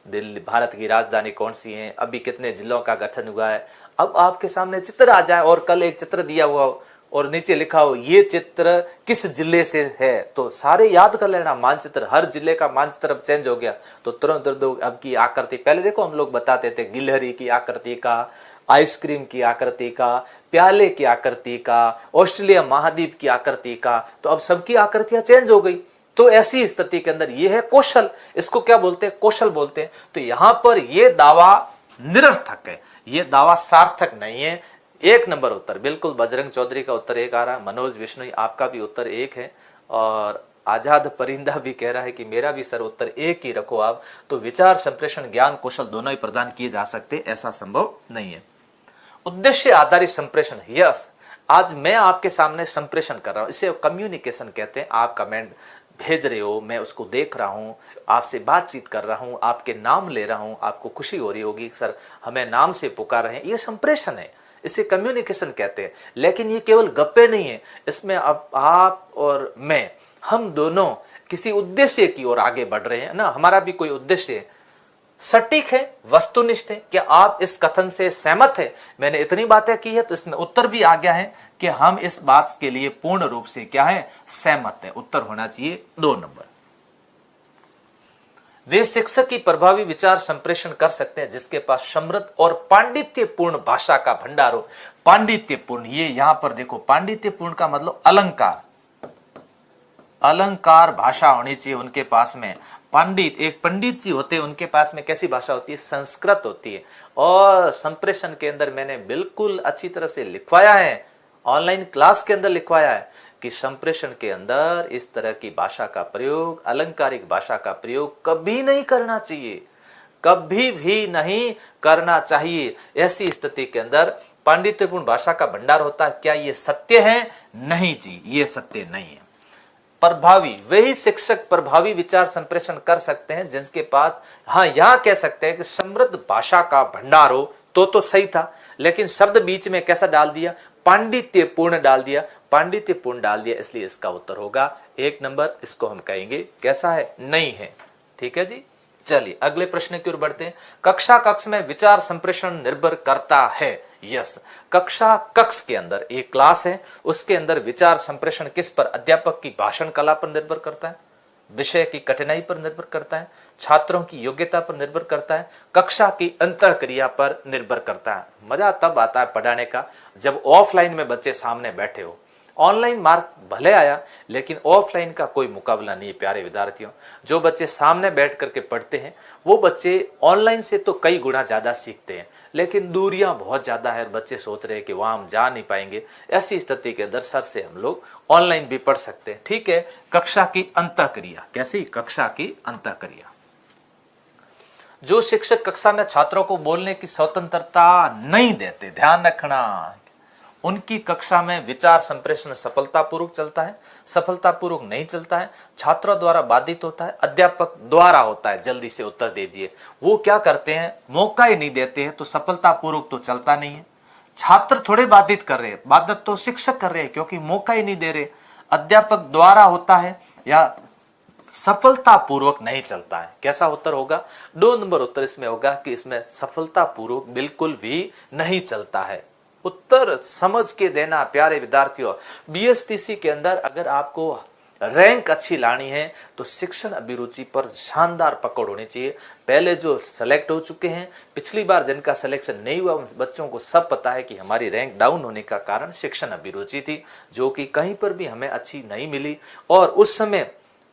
दिल्ली, भारत की राजधानी कौन सी है, अभी कितने जिलों का गठन हुआ है। अब आपके सामने चित्र आ जाए और कल एक चित्र दिया हुआ हो और नीचे लिखा हो ये चित्र किस जिले से है, तो सारे याद कर लेना मानचित्र। हर जिले का मानचित्र अब चेंज हो गया, तो तुरंत अब की आकृति, पहले देखो हम लोग बताते थे गिलहरी की आकृति का, आइसक्रीम की आकृति का, प्याले की आकृति का, ऑस्ट्रेलिया महाद्वीप की आकृति का, तो अब सबकी आकृतियां चेंज हो गई। तो ऐसी स्थिति के अंदर ये है कौशल। इसको क्या बोलते हैं? कौशल बोलते हैं। तो यहां पर ये दावा निरर्थक है, ये दावा सार्थक नहीं है। 1 नंबर उत्तर। बिल्कुल, बजरंग चौधरी का उत्तर 1 आ रहा, मनोज विष्णु आपका भी उत्तर 1 है, और आजाद परिंदा भी कह रहा है कि मेरा भी सर उत्तर 1 ही रखो आप। तो विचार संप्रेषण, ज्ञान, कौशल दोनों ही प्रदान किए जा सकते, ऐसा संभव नहीं है। उद्देश्य आधारित संप्रेषण, यस, आज मैं आपके सामने संप्रेषण कर रहा हूं, इसे कम्युनिकेशन कहते हैं। आप कमेंट भेज रहे हो, मैं उसको देख रहा हूं, आपसे बातचीत कर रहा हूं, आपके नाम ले रहा हूं, आपको खुशी हो रही होगी सर हमें नाम से पुकार रहे हैं, ये संप्रेषण है, इसे कम्युनिकेशन कहते हैं। लेकिन ये केवल गप्पे नहीं है, इसमें अब आप और मैं, हम दोनों किसी उद्देश्य की ओर आगे बढ़ रहे हैं ना, हमारा भी कोई उद्देश्य है, सटीक है, वस्तुनिष्ठ है। क्या आप इस कथन से सहमत है? मैंने इतनी बातें की है तो इसमें उत्तर भी आ गया है कि हम इस बात के लिए पूर्ण रूप से क्या है, सहमत है। उत्तर होना चाहिए 2 नंबर। वे शिक्षक की प्रभावी विचार संप्रेषण कर सकते हैं जिसके पास समृद्ध और पांडित्यपूर्ण भाषा का भंडार हो। पांडित्यपूर्ण, ये यहां पर देखो, पांडित्यपूर्ण का मतलब अलंकार, अलंकार भाषा होनी चाहिए उनके पास में। पंडित, एक पंडित जी होते हैं, उनके पास में कैसी भाषा होती है, संस्कृत होती है। और संप्रेषण के अंदर मैंने बिल्कुल अच्छी तरह से लिखवाया है, ऑनलाइन क्लास के अंदर लिखवाया है कि संप्रेषण के अंदर इस तरह की भाषा का प्रयोग, अलंकारिक भाषा का प्रयोग कभी नहीं करना चाहिए, कभी भी नहीं करना चाहिए। ऐसी स्थिति के अंदर पांडित्यपूर्ण भाषा का भंडार होता है। क्या ये सत्य है? नहीं जी, ये सत्य नहीं है। प्रभावी, वही शिक्षक प्रभावी विचार संप्रेषण कर सकते हैं जिनके पास, हाँ यहां कह सकते हैं कि समृद्ध भाषा का भंडार हो, तो सही था, लेकिन शब्द बीच में कैसा डाल दिया, पांडित्यपूर्ण डाल दिया, पांडित्यपूर्ण डाल दिया, इसलिए इसका उत्तर होगा 1 नंबर। इसको हम कहेंगे कैसा है, नहीं है। ठीक है जी, चलिए अगले प्रश्न की ओर बढ़ते हैं। कक्षा कक्ष में विचार संप्रेषण निर्भर करता है। यस, कक्षा कक्ष के अंदर एक क्लास है, उसके अंदर विचार संप्रेषण किस पर, अध्यापक की भाषण कला पर निर्भर करता है, विषय की कठिनाई पर निर्भर करता है, छात्रों की योग्यता पर निर्भर करता है, कक्षा की अंतःक्रिया पर निर्भर करता है। मजा तब आता है पढ़ाने का जब ऑफलाइन में बच्चे सामने बैठे हो। ऑनलाइन मार्क भले आया, लेकिन ऑफलाइन का कोई मुकाबला नहीं है प्यारे विद्यार्थियों। जो बच्चे सामने बैठ करके पढ़ते हैं वो बच्चे ऑनलाइन से तो कई गुना ज्यादा सीखते हैं, लेकिन दूरियां बहुत ज्यादा है, बच्चे सोच रहे हैं कि वहां हम जा नहीं पाएंगे। ऐसी स्थिति के अंदर सर से हम लोग ऑनलाइन भी पढ़ सकते हैं। ठीक है, कक्षा की अंतःक्रिया, कैसी कक्षा की अंतःक्रिया। जो शिक्षक कक्षा में छात्रों को बोलने की स्वतंत्रता नहीं देते, ध्यान रखना, उनकी कक्षा में विचार संप्रेषण सफलतापूर्वक चलता है, सफलतापूर्वक नहीं चलता है, छात्रों द्वारा बाधित होता है, अध्यापक द्वारा होता है। जल्दी से उत्तर दीजिए। वो क्या करते हैं, मौका ही नहीं देते हैं, तो सफलतापूर्वक तो चलता नहीं है। छात्र थोड़े बाधित कर रहे हैं, बाधित तो शिक्षक कर रहे हैं क्योंकि मौका ही नहीं दे रहे। अध्यापक द्वारा होता है या सफलतापूर्वक नहीं चलता है। कैसा उत्तर होगा, 2 नंबर उत्तर इसमें होगा कि इसमें सफलतापूर्वक बिल्कुल भी नहीं चलता है। उत्तर समझ के देना प्यारे विद्यार्थियों। बीएसटीसी के अंदर अगर आपको रैंक अच्छी लानी है तो शिक्षण अभिरुचि पर शानदार पकड़ होनी चाहिए। पहले जो सेलेक्ट हो चुके हैं, पिछली बार जिनका सिलेक्शन नहीं हुआ, उन बच्चों को सब पता है कि हमारी रैंक डाउन होने का कारण शिक्षण अभिरुचि थी, जो कि कहीं पर भी हमें अच्छी नहीं मिली। और उस समय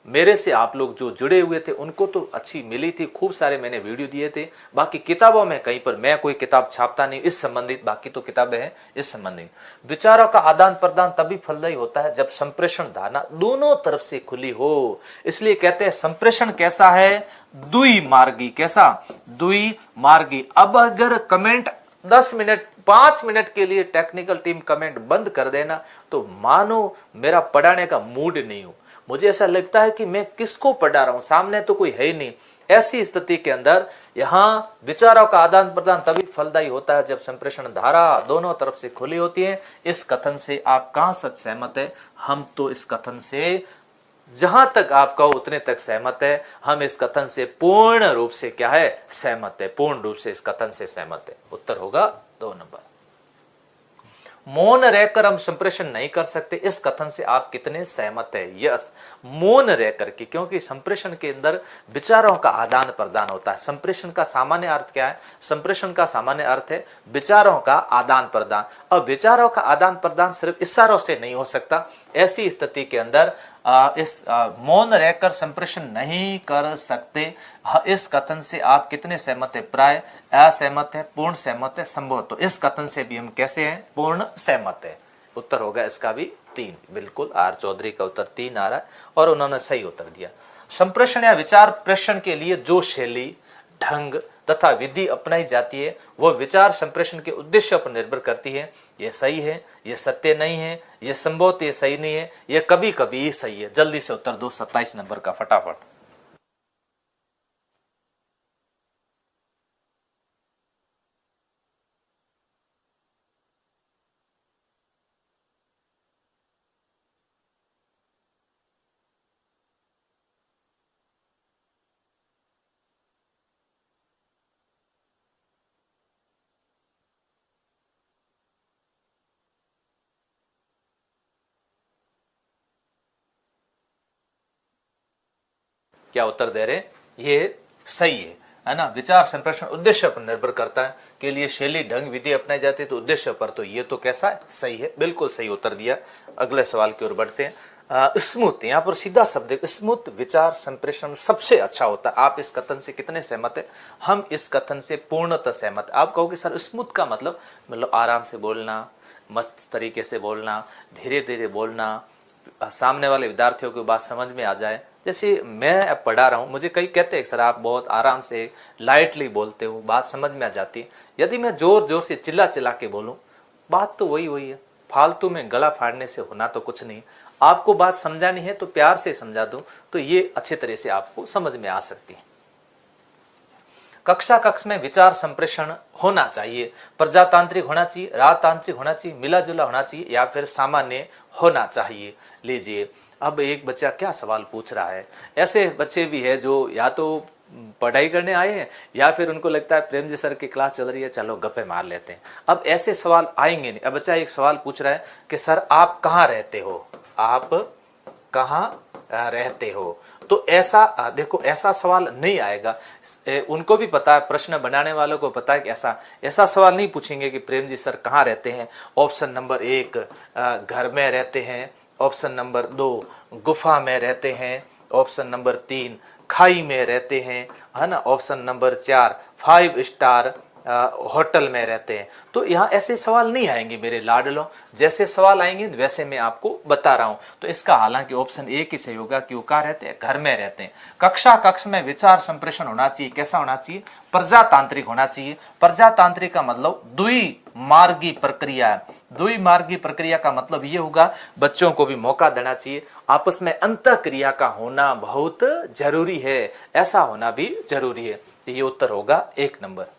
मेरे से आप लोग जो जुड़े हुए थे उनको तो अच्छी मिली थी, खूब सारे मैंने वीडियो दिए थे। बाकी किताबों में कहीं पर मैं कोई किताब छापता नहीं इस संबंधित, बाकी तो किताबें हैं इस संबंधित। विचारों का आदान प्रदान तभी फलदायी होता है जब संप्रेषण धारणा दोनों तरफ से खुली हो। इसलिए कहते हैं संप्रेषण कैसा है, द्विमार्गी। कैसा, द्विमार्गी। अब अगर कमेंट 10 मिनट 5 मिनट के लिए टेक्निकल टीम कमेंट बंद कर देना तो मानो मेरा पढ़ाने का मूड नहीं हो। मुझे ऐसा लगता है कि मैं किसको पढ़ा रहा हूं, सामने तो कोई है ही नहीं। ऐसी स्थिति के अंदर यहां विचारों का आदान प्रदान तभी फलदायी होता है जब संप्रेषण धारा दोनों तरफ से खुली होती है। इस कथन से आप कहां तक सहमत है? हम तो इस कथन से जहां तक आप कहो उतने तक सहमत है। हम इस कथन से पूर्ण रूप से क्या है, सहमत है, पूर्ण रूप से इस कथन से सहमत है। उत्तर होगा 2 नंबर। मौन रहकर हम संप्रेषण नहीं कर सकते, इस कथन से आप कितने सहमत है? यस, मौन रहकर के, क्योंकि संप्रेषण के अंदर विचारों का आदान प्रदान होता है। संप्रेषण का सामान्य अर्थ क्या है? संप्रेषण का सामान्य अर्थ है विचारों का आदान प्रदान। और विचारों का आदान प्रदान सिर्फ इशारों से नहीं हो सकता। ऐसी स्थिति के अंदर इस मौन रहकर संप्रेषण नहीं कर सकते, इस कथन से आप कितने सहमत है? प्राय, असहमत है, पूर्ण सहमत है, संभव। तो इस कथन से भी हम कैसे हैं? पूर्ण सहमत है। उत्तर होगा इसका भी 3। बिल्कुल, आर चौधरी का उत्तर 3 आ रहा है और उन्होंने सही उत्तर दिया। संप्रेषण या विचार प्रेषण के लिए जो शैली, ढंग, तथा विधि अपनाई जाती है वो विचार संप्रेषण के उद्देश्य पर निर्भर करती है। ये सही है, ये सत्य नहीं है, ये संभवतः ये सही नहीं है, ये कभी कभी ये सही है। जल्दी से उत्तर दो 27 नंबर का फटाफट। क्या उत्तर दे रहे? ये सही है ना। विचार संप्रेषण उद्देश्य पर निर्भर करता है के लिए शैली ढंग विधि अपनाई जाती है तो उद्देश्य पर, तो ये तो कैसा है? सही है, बिल्कुल सही उत्तर दिया। अगले सवाल की ओर बढ़ते हैं। स्मूथ, यहाँ पर सीधा शब्द है स्मूथ विचार संप्रेषण सबसे अच्छा होता है। आप इस कथन से कितने सहमत है? हम इस कथन से पूर्णतः सहमत। आप कहोगे सर स्मूथ का मतलब आराम से बोलना, मस्त तरीके से बोलना, धीरे धीरे बोलना, सामने वाले विद्यार्थियों की बात समझ में आ जाए। जैसे मैं अब पढ़ा रहा हूँ, मुझे कई कहते हैं सर आप बहुत आराम से लाइटली बोलते हो, बात समझ में आ जाती है। यदि मैं जोर जोर से चिल्ला चिल्ला के बोलूँ, बात तो वही है। फालतू में गला फाड़ने से होना तो कुछ नहीं। आपको बात समझानी है तो प्यार से समझा दूं तो ये अच्छे तरह से आपको समझ में आ सकती है। कक्षा कक्ष में विचार संप्रेषण होना चाहिए, प्रजातांत्रिक होना चाहिए, राजतांत्रिक होना चाहिए, मिला जुला होना चाहिए या फिर सामान्य होना चाहिए। लीजिए अब एक बच्चा क्या सवाल पूछ रहा है। ऐसे बच्चे भी है जो या तो पढ़ाई करने आए हैं या फिर उनको लगता है प्रेम जी सर की क्लास चल रही है, चलो गप्पे मार लेते हैं। अब ऐसे सवाल आएंगे नहीं। अब बच्चा एक सवाल पूछ रहा है कि सर आप कहाँ रहते हो, आप कहाँ रहते हो। तो ऐसा देखो, ऐसा सवाल नहीं आएगा। उनको भी पता है, प्रश्न बनाने वालों को पता है कि ऐसा सवाल नहीं पूछेंगे कि प्रेम जी सर कहाँ रहते हैं। ऑप्शन नंबर 1 घर में रहते हैं, ऑप्शन नंबर 2 गुफा में रहते हैं, ऑप्शन नंबर 3 खाई में रहते हैं, है ना, ऑप्शन नंबर 4 5 स्टार होटल में रहते हैं। तो यहाँ ऐसे सवाल नहीं आएंगे मेरे लाडलों। जैसे सवाल आएंगे वैसे मैं आपको बता रहा हूँ। तो इसका हालांकि ऑप्शन ए की सही होगा कि वो कहाँ रहते हैं, घर में रहते हैं। कक्षा कक्ष में विचार संप्रेषण होना चाहिए, कैसा होना चाहिए, प्रजातांत्रिक होना चाहिए। प्रजातांत्रिक का मतलब द्विमार्गी प्रक्रिया है। द्विमार्गी प्रक्रिया का मतलब ये होगा बच्चों को भी मौका देना चाहिए, आपस में अंतःक्रिया का होना बहुत जरूरी है, ऐसा होना भी जरूरी है। ये उत्तर होगा 1 नंबर।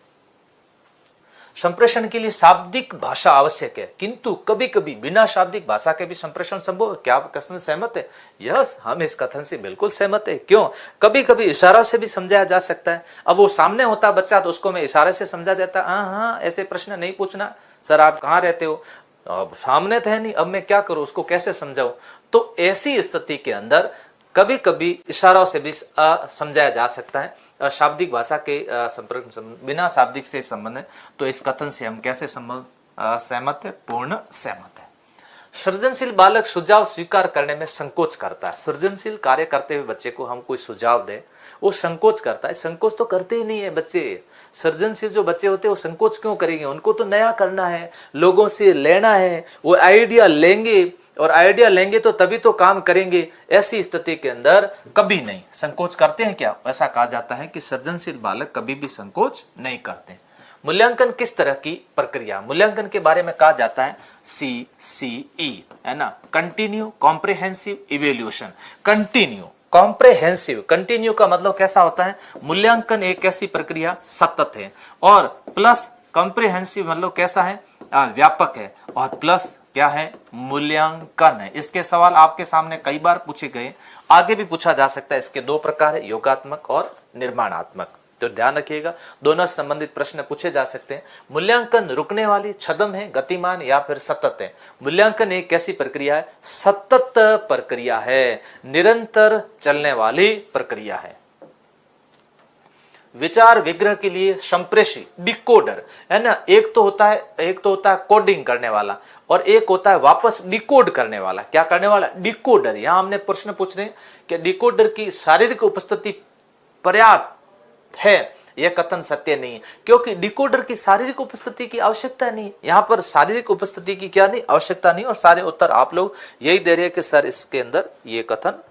संप्रेषण के लिए शाब्दिक भाषा आवश्यक है, किंतु कभी कभी बिना शाब्दिक भाषा के भी संप्रेषण संभव है। क्या आप कथन से सहमत है? यस, हम इस कथन से बिल्कुल सहमत है। क्यों? कभी कभी इशारा से भी समझाया जा सकता है। अब वो सामने होता बच्चा तो उसको मैं इशारे से समझा देता, हाँ ऐसे प्रश्न नहीं पूछना, सर आप कहाँ रहते हो। अब सामने तो है नहीं, अब मैं क्या करूं, उसको कैसे समझाऊं। तो ऐसी स्थिति के अंदर कभी कभी इशारों से भी समझाया जा सकता है। शाब्दिक भाषा के बिना शाब्दिक से संबंध है। तो इस कथन से हम कैसे सहमत है? पूर्ण सहमत है। सृजनशील बालक सुझाव स्वीकार करने में संकोच करता है। सृजनशील कार्य करते हुए बच्चे को हम कोई सुझाव दे, वो संकोच करता है। संकोच तो करते ही नहीं है बच्चे। सृजनशील जो बच्चे होते हैं वो संकोच क्यों करेंगे? उनको तो नया करना है, लोगों से लेना है, वो आइडिया लेंगे और आइडिया लेंगे तो तभी तो काम करेंगे। ऐसी स्थिति के अंदर कभी नहीं संकोच करते हैं। क्या ऐसा कहा जाता है कि सृजनशील बालक कभी भी संकोच नहीं करते। मूल्यांकन किस तरह की प्रक्रिया? मूल्यांकन के बारे में कहा जाता है CCE, है ना, continue comprehensive evaluation. Continue comprehensive, continue का मतलब कैसा होता है? मूल्यांकन एक ऐसी प्रक्रिया सतत है, और प्लस कॉम्प्रिहेंसिव मतलब कैसा है? व्यापक है, और प्लस क्या है? मूल्यांकन है। इसके सवाल आपके सामने कई बार पूछे गए, आगे भी पूछा जा सकता है। इसके 2 प्रकार है, योगात्मक और निर्माणात्मक। तो ध्यान रखिएगा, दोनों से संबंधित प्रश्न पूछे जा सकते हैं। मूल्यांकन रुकने वाली, छद्म है, गतिमान या फिर सतत है। मूल्यांकन एक कैसी प्रक्रिया है? सतत प्रक्रिया है, निरंतर चलने वाली प्रक्रिया है। विचार विग्रह के लिए संप्रेषी डिकोडर, है ना, एक तो होता है कोडिंग करने वाला और एक होता है वापस डिकोड करने वाला। क्या करने वाला? डिकोडर। यहां हमने प्रश्न पूछ रहे हैं कि डिकोडर की शारीरिक उपस्थिति पर्याप्त है। यह कथन सत्य नहीं है, क्योंकि डिकोडर की शारीरिक उपस्थिति की आवश्यकता नहीं। यहां पर शारीरिक उपस्थिति की क्या नहीं? आवश्यकता नहीं। और सारे उत्तर आप लोग यही दे रहे हैं कि सर इसके अंदर यह कथन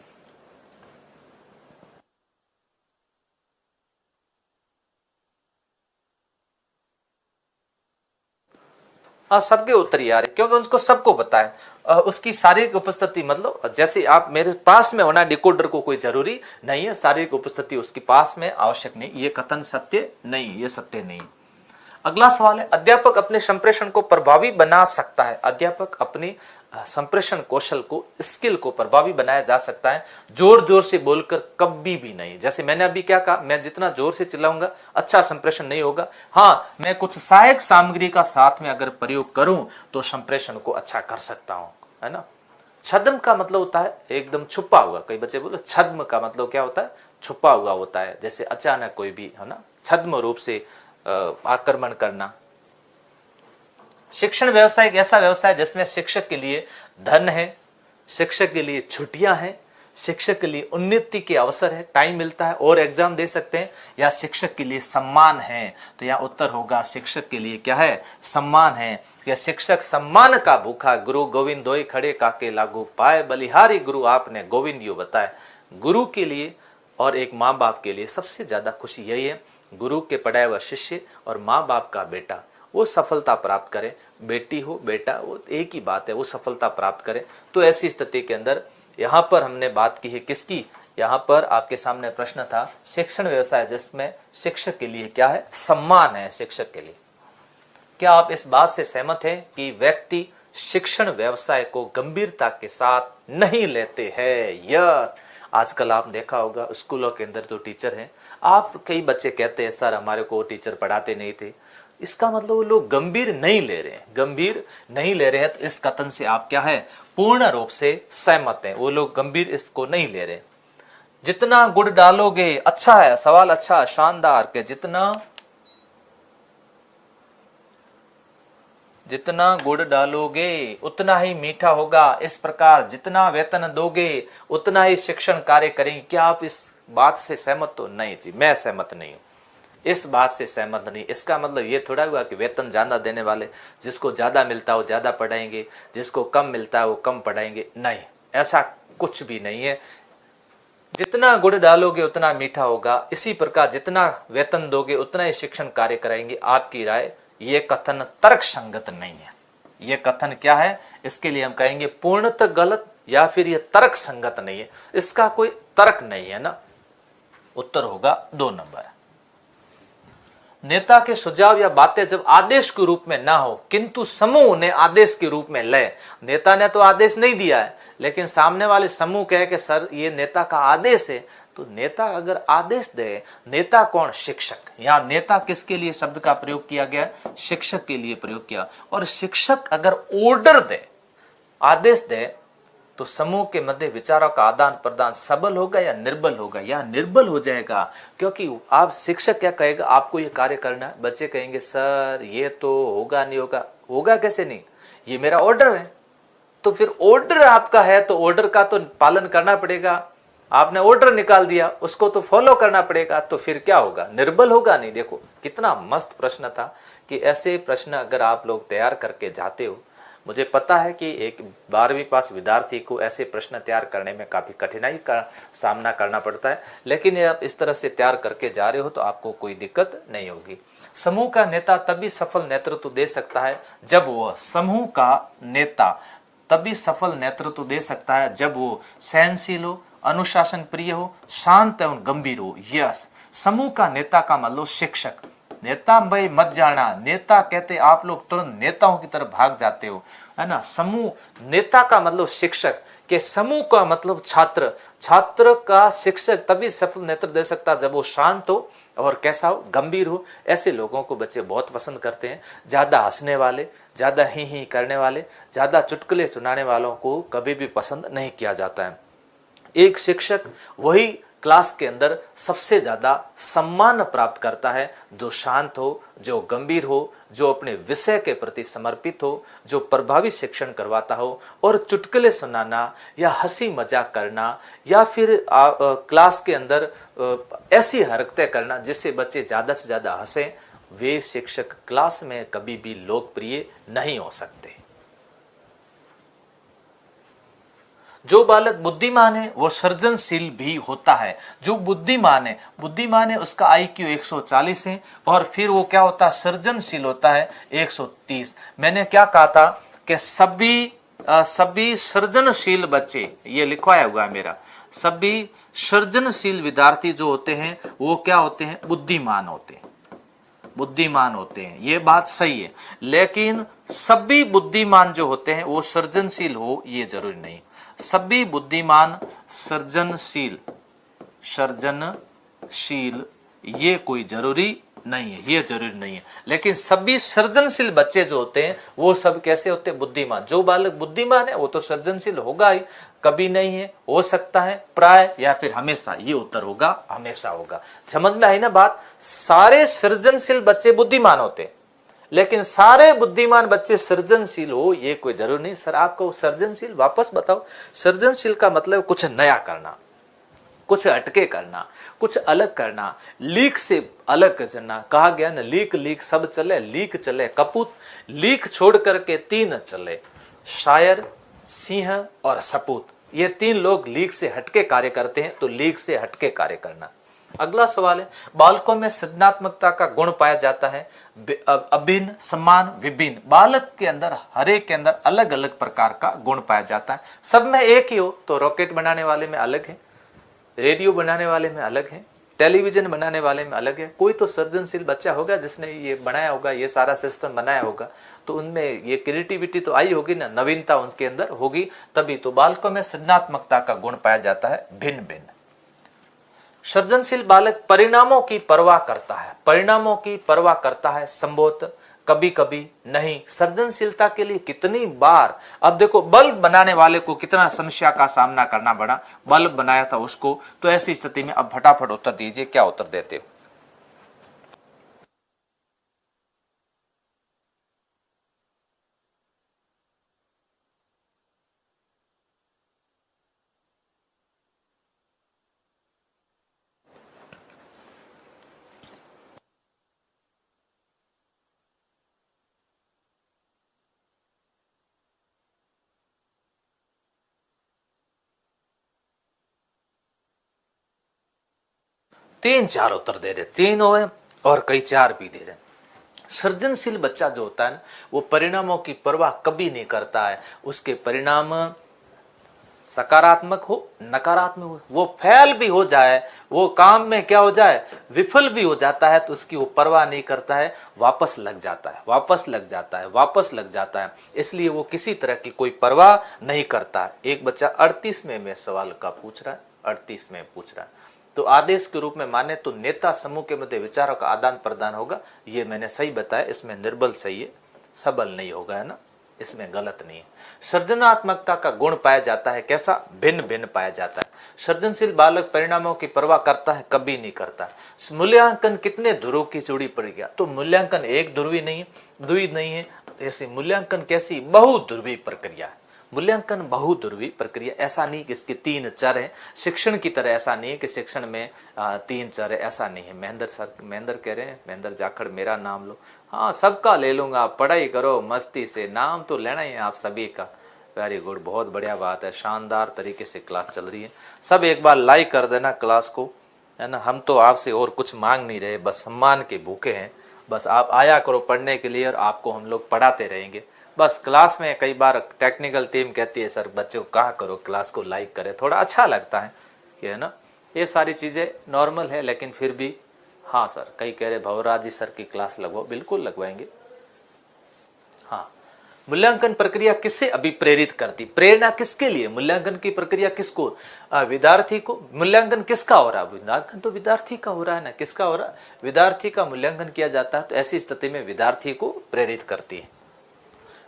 हाँ, सबके उत्तर ही आ रहे, क्योंकि उसको सबको पता है उसकी शारीरिक उपस्थिति, मतलब जैसे आप मेरे पास में होना डिकोडर को कोई जरूरी नहीं है, शारीरिक उपस्थिति उसके पास में आवश्यक नहीं। ये कथन सत्य नहीं, ये सत्य नहीं। अगला सवाल है, अध्यापक अपने संप्रेषण को प्रभावी बना सकता है? अध्यापक अपनी संप्रेषण कौशल को, स्किल को प्रभावी बनाया जा सकता है जोर जोर से बोलकर कभी भी नहीं। जैसे मैंने अभी क्या कहा, मैं जितना जोर से चिल्लाऊंगा अच्छा संप्रेषण नहीं होगा। हाँ, मैं कुछ सहायक सामग्री का साथ में अगर प्रयोग करूं तो संप्रेषण को अच्छा कर सकता हूं, है ना। छद्म का मतलब होता है एकदम छुपा हुआ। कई बच्चे बोले छद्म का मतलब क्या होता है? छुपा हुआ होता है, जैसे अचानक कोई भी, है ना, छद्म रूप से आक्रमण करना। शिक्षण व्यवसाय एक ऐसा व्यवसाय जिसमें शिक्षक के लिए धन है, शिक्षक के लिए छुट्टियां हैं, शिक्षक के लिए उन्नति के अवसर है, टाइम मिलता है और एग्जाम दे सकते हैं, या शिक्षक के लिए सम्मान है। तो यहाँ उत्तर होगा शिक्षक के लिए क्या है? सम्मान है। या शिक्षक सम्मान का भूखा, गुरु गोविंद दोई खड़े काके लागू पाए, बलिहारी गुरु आपने गोविंद यो बताए। गुरु के लिए और एक माँ बाप के लिए सबसे ज्यादा खुशी यही है, गुरु के पढ़ाया हुआ शिष्य और माँ बाप का बेटा वो सफलता प्राप्त करे। बेटी हो बेटा, वो एक ही बात है, वो सफलता प्राप्त करे। तो ऐसी स्थिति के अंदर यहाँ पर हमने बात की है किसकी? यहाँ पर आपके सामने प्रश्न था शिक्षण व्यवसाय जिसमें शिक्षक के लिए क्या है? सम्मान है शिक्षक के लिए। क्या आप इस बात से सहमत हैं कि व्यक्ति शिक्षण व्यवसाय को गंभीरता के साथ नहीं लेते हैं? यस। आजकल आप देखा होगा स्कूलों के अंदर जो टीचर हैं, आप कई बच्चे कहते हैं सर हमारे को टीचर पढ़ाते नहीं थे। इसका मतलब वो लोग गंभीर नहीं ले रहे हैं, गंभीर नहीं ले रहे हैं। तो इस कथन से आप क्या है? पूर्ण रूप से सहमत हैं, वो लोग गंभीर इसको नहीं ले रहे। जितना गुड़ डालोगे, अच्छा है सवाल, अच्छा शानदार, के जितना गुड़ डालोगे उतना ही मीठा होगा। इस प्रकार जितना वेतन दोगे उतना ही शिक्षण कार्य करेंगे। क्या आप इस बात से सहमत हो? नहीं जी, मैं सहमत नहीं हूं, इस बात से सहमत नहीं। इसका मतलब ये थोड़ा हुआ कि वेतन ज्यादा देने वाले, जिसको ज्यादा मिलता है वो ज्यादा पढ़ाएंगे, जिसको कम मिलता है वो कम पढ़ाएंगे। नहीं, ऐसा कुछ भी नहीं है। जितना गुड़ डालोगे उतना मीठा होगा, इसी प्रकार जितना वेतन दोगे उतना ही शिक्षण कार्य कराएंगे। आपकी राय? ये कथन तर्क संगत नहीं है। ये कथन क्या है? इसके लिए हम कहेंगे पूर्णतः गलत, या फिर ये तर्क संगत नहीं है, इसका कोई तर्क नहीं है ना। उत्तर होगा 2 नंबर। नेता के सुझाव या बातें जब आदेश के रूप में ना हो किंतु समूह ने आदेश के रूप में ले, नेता ने तो आदेश नहीं दिया है लेकिन सामने वाले समूह कहे कि सर ये नेता का आदेश है, तो नेता अगर आदेश दे, नेता कौन? शिक्षक। यहाँ नेता किसके लिए शब्द का प्रयोग किया गया? शिक्षक के लिए प्रयोग किया। और शिक्षक अगर ऑर्डर दे, आदेश दे, तो समूह के मध्य विचारों का आदान प्रदान सबल होगा या निर्बल होगा? या निर्बल हो जाएगा, क्योंकि आप शिक्षक क्या कहेगा? आपको ये कार्य करना है। बच्चे कहेंगे सर ये तो होगा नहीं होगा। होगा कैसे नहीं? ये मेरा ऑर्डर है। तो फिर ऑर्डर आपका है तो ऑर्डर का तो पालन करना पड़ेगा। आपने ऑर्डर निकाल दिया, उसको तो फॉलो करना पड़ेगा। तो फिर क्या होगा? निर्बल होगा नहीं। देखो कितना मस्त प्रश्न था कि ऐसे प्रश्न अगर आप लोग तैयार करके जाते हो, मुझे पता है कि एक 12वीं पास विद्यार्थी को ऐसे प्रश्न तैयार करने में काफी कठिनाई का सामना करना पड़ता है, लेकिन ये आप इस तरह से तैयार करके जा रहे हो तो आपको कोई दिक्कत नहीं होगी। समूह का नेता तभी सफल नेतृत्व दे सकता है जब वो, समूह का नेता तभी सफल नेतृत्व दे सकता है जब वो सहनशील हो, अनुशासन प्रिय हो, शांत एवं गंभीर हो। यस, समूह का नेता का मतलब शिक्षक। नेता भाई मत जाना, नेता कहते आप लोग तुरंत नेताओं की तरफ भाग जाते हो, है ना। समूह नेता का मतलब शिक्षक, के समूह का मतलब छात्र। छात्र का शिक्षक तभी सफल नेतृत्व दे सकता जब वो शांत हो और कैसा हो? गंभीर हो। ऐसे लोगों को बच्चे बहुत पसंद करते हैं। ज्यादा हंसने वाले, ज्यादा ही करने वाले, ज्यादा चुटकुले सुनाने वालों को कभी भी पसंद नहीं किया जाता है। एक शिक्षक वही क्लास के अंदर सबसे ज्यादा सम्मान प्राप्त करता है जो शांत हो, जो गंभीर हो, जो अपने विषय के प्रति समर्पित हो, जो प्रभावी शिक्षण करवाता हो। और चुटकुले सुनाना या हंसी मजाक करना या फिर क्लास के अंदर ऐसी हरकतें करना जिससे बच्चे ज्यादा से ज्यादा हंसे, वे शिक्षक क्लास में कभी भी लोकप्रिय नहीं हो सकते। जो बालक बुद्धिमान है वो सृजनशील भी होता है। जो बुद्धिमान है उसका IQ 140 है और फिर वो क्या होता है, सृजनशील होता है 130। मैंने क्या कहा था कि सभी सृजनशील बच्चे, ये लिखवाया हुआ है मेरा, सभी सृजनशील विद्यार्थी जो होते हैं वो क्या होते हैं, बुद्धिमान होते हैं। ये बात सही है, लेकिन सभी बुद्धिमान जो होते हैं वो सृजनशील हो ये जरूरी नहीं। सभी बुद्धिमान सृजनशील ये कोई जरूरी नहीं है, ये जरूरी नहीं है। लेकिन सभी सृजनशील बच्चे जो होते हैं वो सब कैसे होते हैं, बुद्धिमान। जो बालक बुद्धिमान है वो तो सृजनशील होगा ही, कभी नहीं है, हो सकता है, प्राय या फिर हमेशा। ये उत्तर होगा हमेशा होगा। समझ में आई ना बात। सारे सृजनशील बच्चे बुद्धिमान होते हैं, लेकिन सारे बुद्धिमान बच्चे सृजनशील हो ये कोई जरूरी नहीं। सर आपको सृजनशील वापस बताओ। सृजनशील का मतलब कुछ नया करना, कुछ हटके करना, कुछ अलग करना, लीक से अलग करना। कहा गया ना, लीक सब चले, लीक चले कपूत, लीक छोड़ करके 3 चले, शायर, सिंह और सपूत। ये 3 लोग लीक से हटके कार्य करते हैं, तो लीक से हटके कार्य करना। अगला सवाल है, बालकों में सृजनात्मकता का गुण पाया जाता है अभिन्न, समान, विभिन्न। बालक के अंदर, हर एक के अंदर अलग अलग प्रकार का गुण पाया जाता है। सब में एक ही हो तो रॉकेट बनाने वाले में अलग है, रेडियो बनाने वाले में अलग है, टेलीविजन बनाने वाले में अलग है। कोई तो सृजनशील बच्चा होगा जिसने ये बनाया होगा, ये सारा सिस्टम बनाया होगा, तो उनमें ये क्रिएटिविटी तो आई होगी ना, नवीनता उनके अंदर होगी, तभी तो बालकों में सृजनात्मकता का गुण पाया जाता है भिन्न भिन्न। सृजनशील बालक परिणामों की परवाह करता है, संभवतः कभी कभी नहीं। सृजनशीलता के लिए कितनी बार, अब देखो बल्ब बनाने वाले को कितना समस्या का सामना करना पड़ा, बल्ब बनाया था उसको। तो ऐसी स्थिति में अब फटाफट उत्तर दीजिए, क्या उत्तर देते हो। तीन चार उत्तर दे रहे, 3 हो और कई 4 भी दे रहे। सृजनशील बच्चा जो होता है ना, वो परिणामों की परवाह कभी नहीं करता है। उसके परिणाम सकारात्मक हो नकारात्मक हो, वो फेल भी हो जाए, वो काम में क्या हो जाए, विफल भी हो जाता है, तो उसकी वो परवाह नहीं करता है, वापस लग जाता है। इसलिए वो किसी तरह की कोई परवाह नहीं करता। एक बच्चा 38वें में सवाल का पूछ रहा है, 38 में पूछ रहा है, तो आदेश के रूप में माने तो नेता समूह के मध्य विचारों का आदान प्रदान होगा। ये मैंने सही बताया, इसमें निर्बल सही है, सबल नहीं होगा, है ना, इसमें गलत नहीं है। सृजनात्मकता का गुण पाया जाता है, कैसा, भिन्न भिन्न पाया जाता है। सृजनशील बालक परिणामों की परवाह करता है, कभी नहीं करता। मूल्यांकन कितने ध्रुव की चूड़ी पड़ गया, तो मूल्यांकन एक ध्रुवी नहीं है, द्वि नहीं है। ऐसे मूल्यांकन कैसी, बहुध्रुवी प्रक्रिया है। मूल्यांकन बहुध्रुवी प्रक्रिया, ऐसा नहीं कि इसके 3 चर हैं। शिक्षण की तरह ऐसा नहीं है कि शिक्षण में 3 चर है, ऐसा नहीं है। महेंद्र कह रहे हैं, महेंद्र जाखड़, मेरा नाम लो। हाँ, सबका ले लूंगा, पढ़ाई करो मस्ती से, नाम तो लेना ही है आप सभी का। वेरी गुड, बहुत बढ़िया बात है, शानदार तरीके से क्लास चल रही है। सब एक बार लाइक कर देना क्लास को, है ना। हम तो आपसे और कुछ मांग नहीं रहे, बस सम्मान के भूखे हैं। बस आप आया करो पढ़ने के लिए और आपको हम लोग पढ़ाते रहेंगे। बस क्लास में कई बार टेक्निकल टीम कहती है सर बच्चे को कहा करो क्लास को लाइक करे, थोड़ा अच्छा लगता है कि, है ना। ये सारी चीज़ें नॉर्मल है, लेकिन फिर भी हाँ सर, कई कह रहे भवराज जी सर की क्लास लगवाओ, बिल्कुल लगवाएंगे। हाँ, मूल्यांकन प्रक्रिया किसे अभिप्रेरित करती, प्रेरणा किसके लिए, मूल्यांकन की प्रक्रिया किसको, विद्यार्थी को। मूल्यांकन किसका हो रहा है, मूल्यांकन तो विद्यार्थी का हो रहा है ना, किसका हो रहा है, विद्यार्थी का मूल्यांकन किया जाता है। तो ऐसी स्थिति में विद्यार्थी को प्रेरित करती है।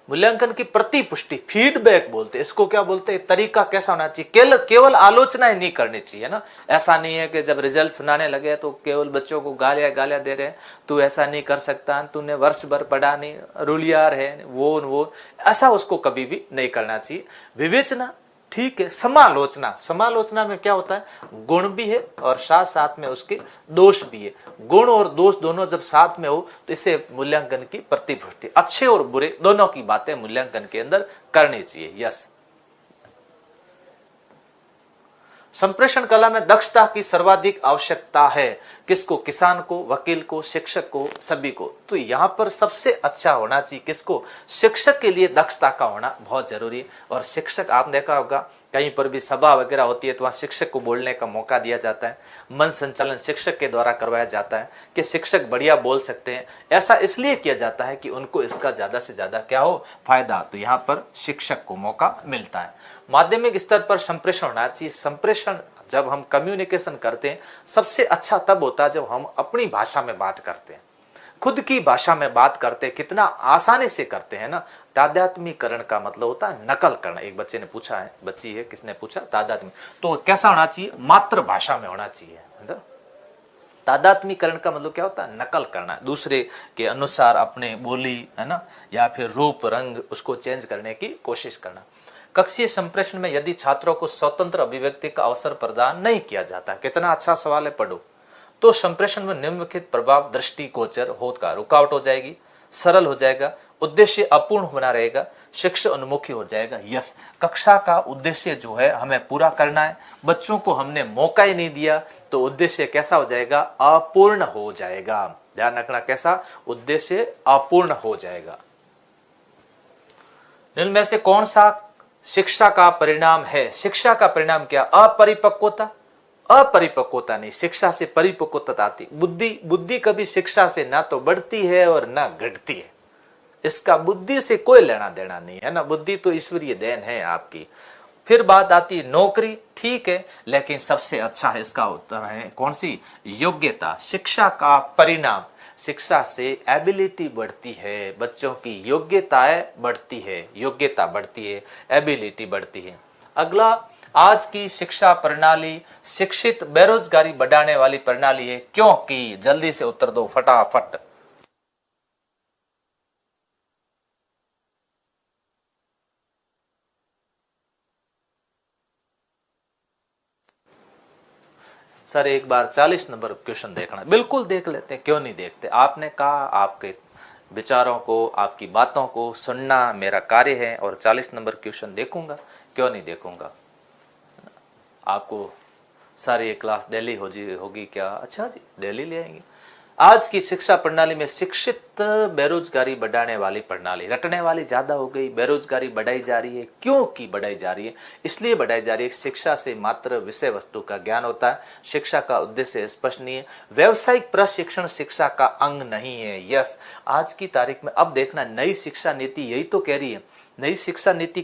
मूल्यांकन की प्रतिपुष्टि, फीडबैक बोलते हैं इसको, क्या बोलते हैं, तरीका कैसा होना चाहिए, केवल आलोचनाएं नहीं करनी चाहिए ना। ऐसा नहीं है कि जब रिजल्ट सुनाने लगे तो केवल बच्चों को गालियां दे रहे हैं, तू ऐसा नहीं कर सकता, तूने वर्ष भर पढ़ा नहीं, रूलियार है, वो ऐसा उसको कभी भी नहीं करना चाहिए। विवेचना ठीक है, समालोचना में क्या होता है, गुण भी है और साथ साथ में उसके दोष भी है। गुण और दोष दोनों जब साथ में हो तो इसे मूल्यांकन की प्रतिपुष्टि, अच्छे और बुरे दोनों की बातें मूल्यांकन के अंदर करनी चाहिए। यस, संप्रेषण कला में दक्षता की सर्वाधिक आवश्यकता है। किसको? किसान को, वकील को, शिक्षक को, सभी को। तो यहाँ पर सबसे अच्छा होना चाहिए किसको? शिक्षक के लिए दक्षता का होना बहुत जरूरी है। और शिक्षक, आप देखा होगा कहीं पर भी सभा वगैरह होती है तो वहाँ शिक्षक को बोलने का मौका दिया जाता है, मन संचालन शिक्षक के द्वारा करवाया जाता है कि शिक्षक बढ़िया बोल सकते हैं। ऐसा इसलिए किया जाता है कि उनको इसका ज्यादा से ज्यादा क्या हो, फायदा। तो यहाँ पर शिक्षक को मौका मिलता है। माध्यमिक स्तर पर संप्रेषण होना चाहिए। संप्रेषण जब हम कम्युनिकेशन करते हैं सबसे अच्छा तब होता है जब हम अपनी भाषा में बात करते हैं, खुद की भाषा में बात करते हैं, कितना आसानी से करते हैं ना। तादात्म्यकरण का मतलब होता है नकल करना। एक बच्चे ने पूछा है, बच्ची है, किसने पूछा? तादात्म्य। तो कैसा होना चाहिए? मातृभाषा में होना चाहिए। तादात्म्यकरण का मतलब क्या होता है? नकल करना, दूसरे के अनुसार अपने बोली है ना, या फिर रूप रंग उसको चेंज करने की कोशिश करना। कक्षीय संप्रेषण में यदि छात्रों को स्वतंत्र अभिव्यक्ति का अवसर प्रदान नहीं किया जाता, कितना अच्छा सवाल है, पढ़ो, तो संप्रेषण में निम्नलिखित प्रभाव दृष्टिगोचर होगा। रुकावट हो जाएगी, सरल हो जाएगा, उद्देश्य अपूर्ण बना रहेगा, शिक्षा उन्मुखी हो जाएगा। यस, कक्षा का उद्देश्य जो है हमें पूरा करना है, बच्चों को हमने मौका ही नहीं दिया तो उद्देश्य कैसा हो जाएगा? अपूर्ण हो जाएगा। ध्यान रखना, कैसा? उद्देश्य अपूर्ण हो जाएगा। इनमें से कौन सा शिक्षा का परिणाम है? शिक्षा का परिणाम क्या? अपरिपक्वता। अपरिपक्वता नहीं, शिक्षा से परिपक्वता आती। बुद्धि कभी शिक्षा से ना तो बढ़ती है और ना घटती है। इसका बुद्धि से कोई लेना देना नहीं है ना, बुद्धि तो ईश्वरीय देन है आपकी। फिर बात आती है नौकरी, ठीक है, लेकिन सबसे अच्छा है इसका उत्तर है कौन सी? योग्यता। शिक्षा का परिणाम, शिक्षा से एबिलिटी बढ़ती है, बच्चों की योग्यताएं बढ़ती है, योग्यता बढ़ती है, एबिलिटी बढ़ती है। अगला, आज की शिक्षा प्रणाली शिक्षित बेरोजगारी बढ़ाने वाली प्रणाली है, क्योंकि? जल्दी से उत्तर दो फटाफट। सर एक बार 40 नंबर क्वेश्चन देखना। बिल्कुल देख लेते हैं, क्यों नहीं देखते। आपने कहा आपके विचारों को, आपकी बातों को सुनना मेरा कार्य है और 40 नंबर क्वेश्चन देखूंगा, क्यों नहीं देखूंगा। आपको सारी क्लास डेली होगी क्या? अच्छा जी, डेली ले आएंगे। आज की शिक्षा प्रणाली में शिक्षित बेरोजगारी बढ़ाने वाली प्रणाली, रटने वाली ज्यादा हो गई, बेरोजगारी बढ़ाई जा रही है। क्यों की बढ़ाई जा रही है? इसलिए बढ़ाई जा रही है, शिक्षा से मात्र विषय वस्तु का ज्ञान होता है, शिक्षा का उद्देश्य स्पष्ट नहीं है, व्यवसायिक प्रशिक्षण शिक्षा का अंग नहीं है। यस, आज की तारीख में अब देखना, नई शिक्षा नीति यही तो कह रही है, नई शिक्षा नीति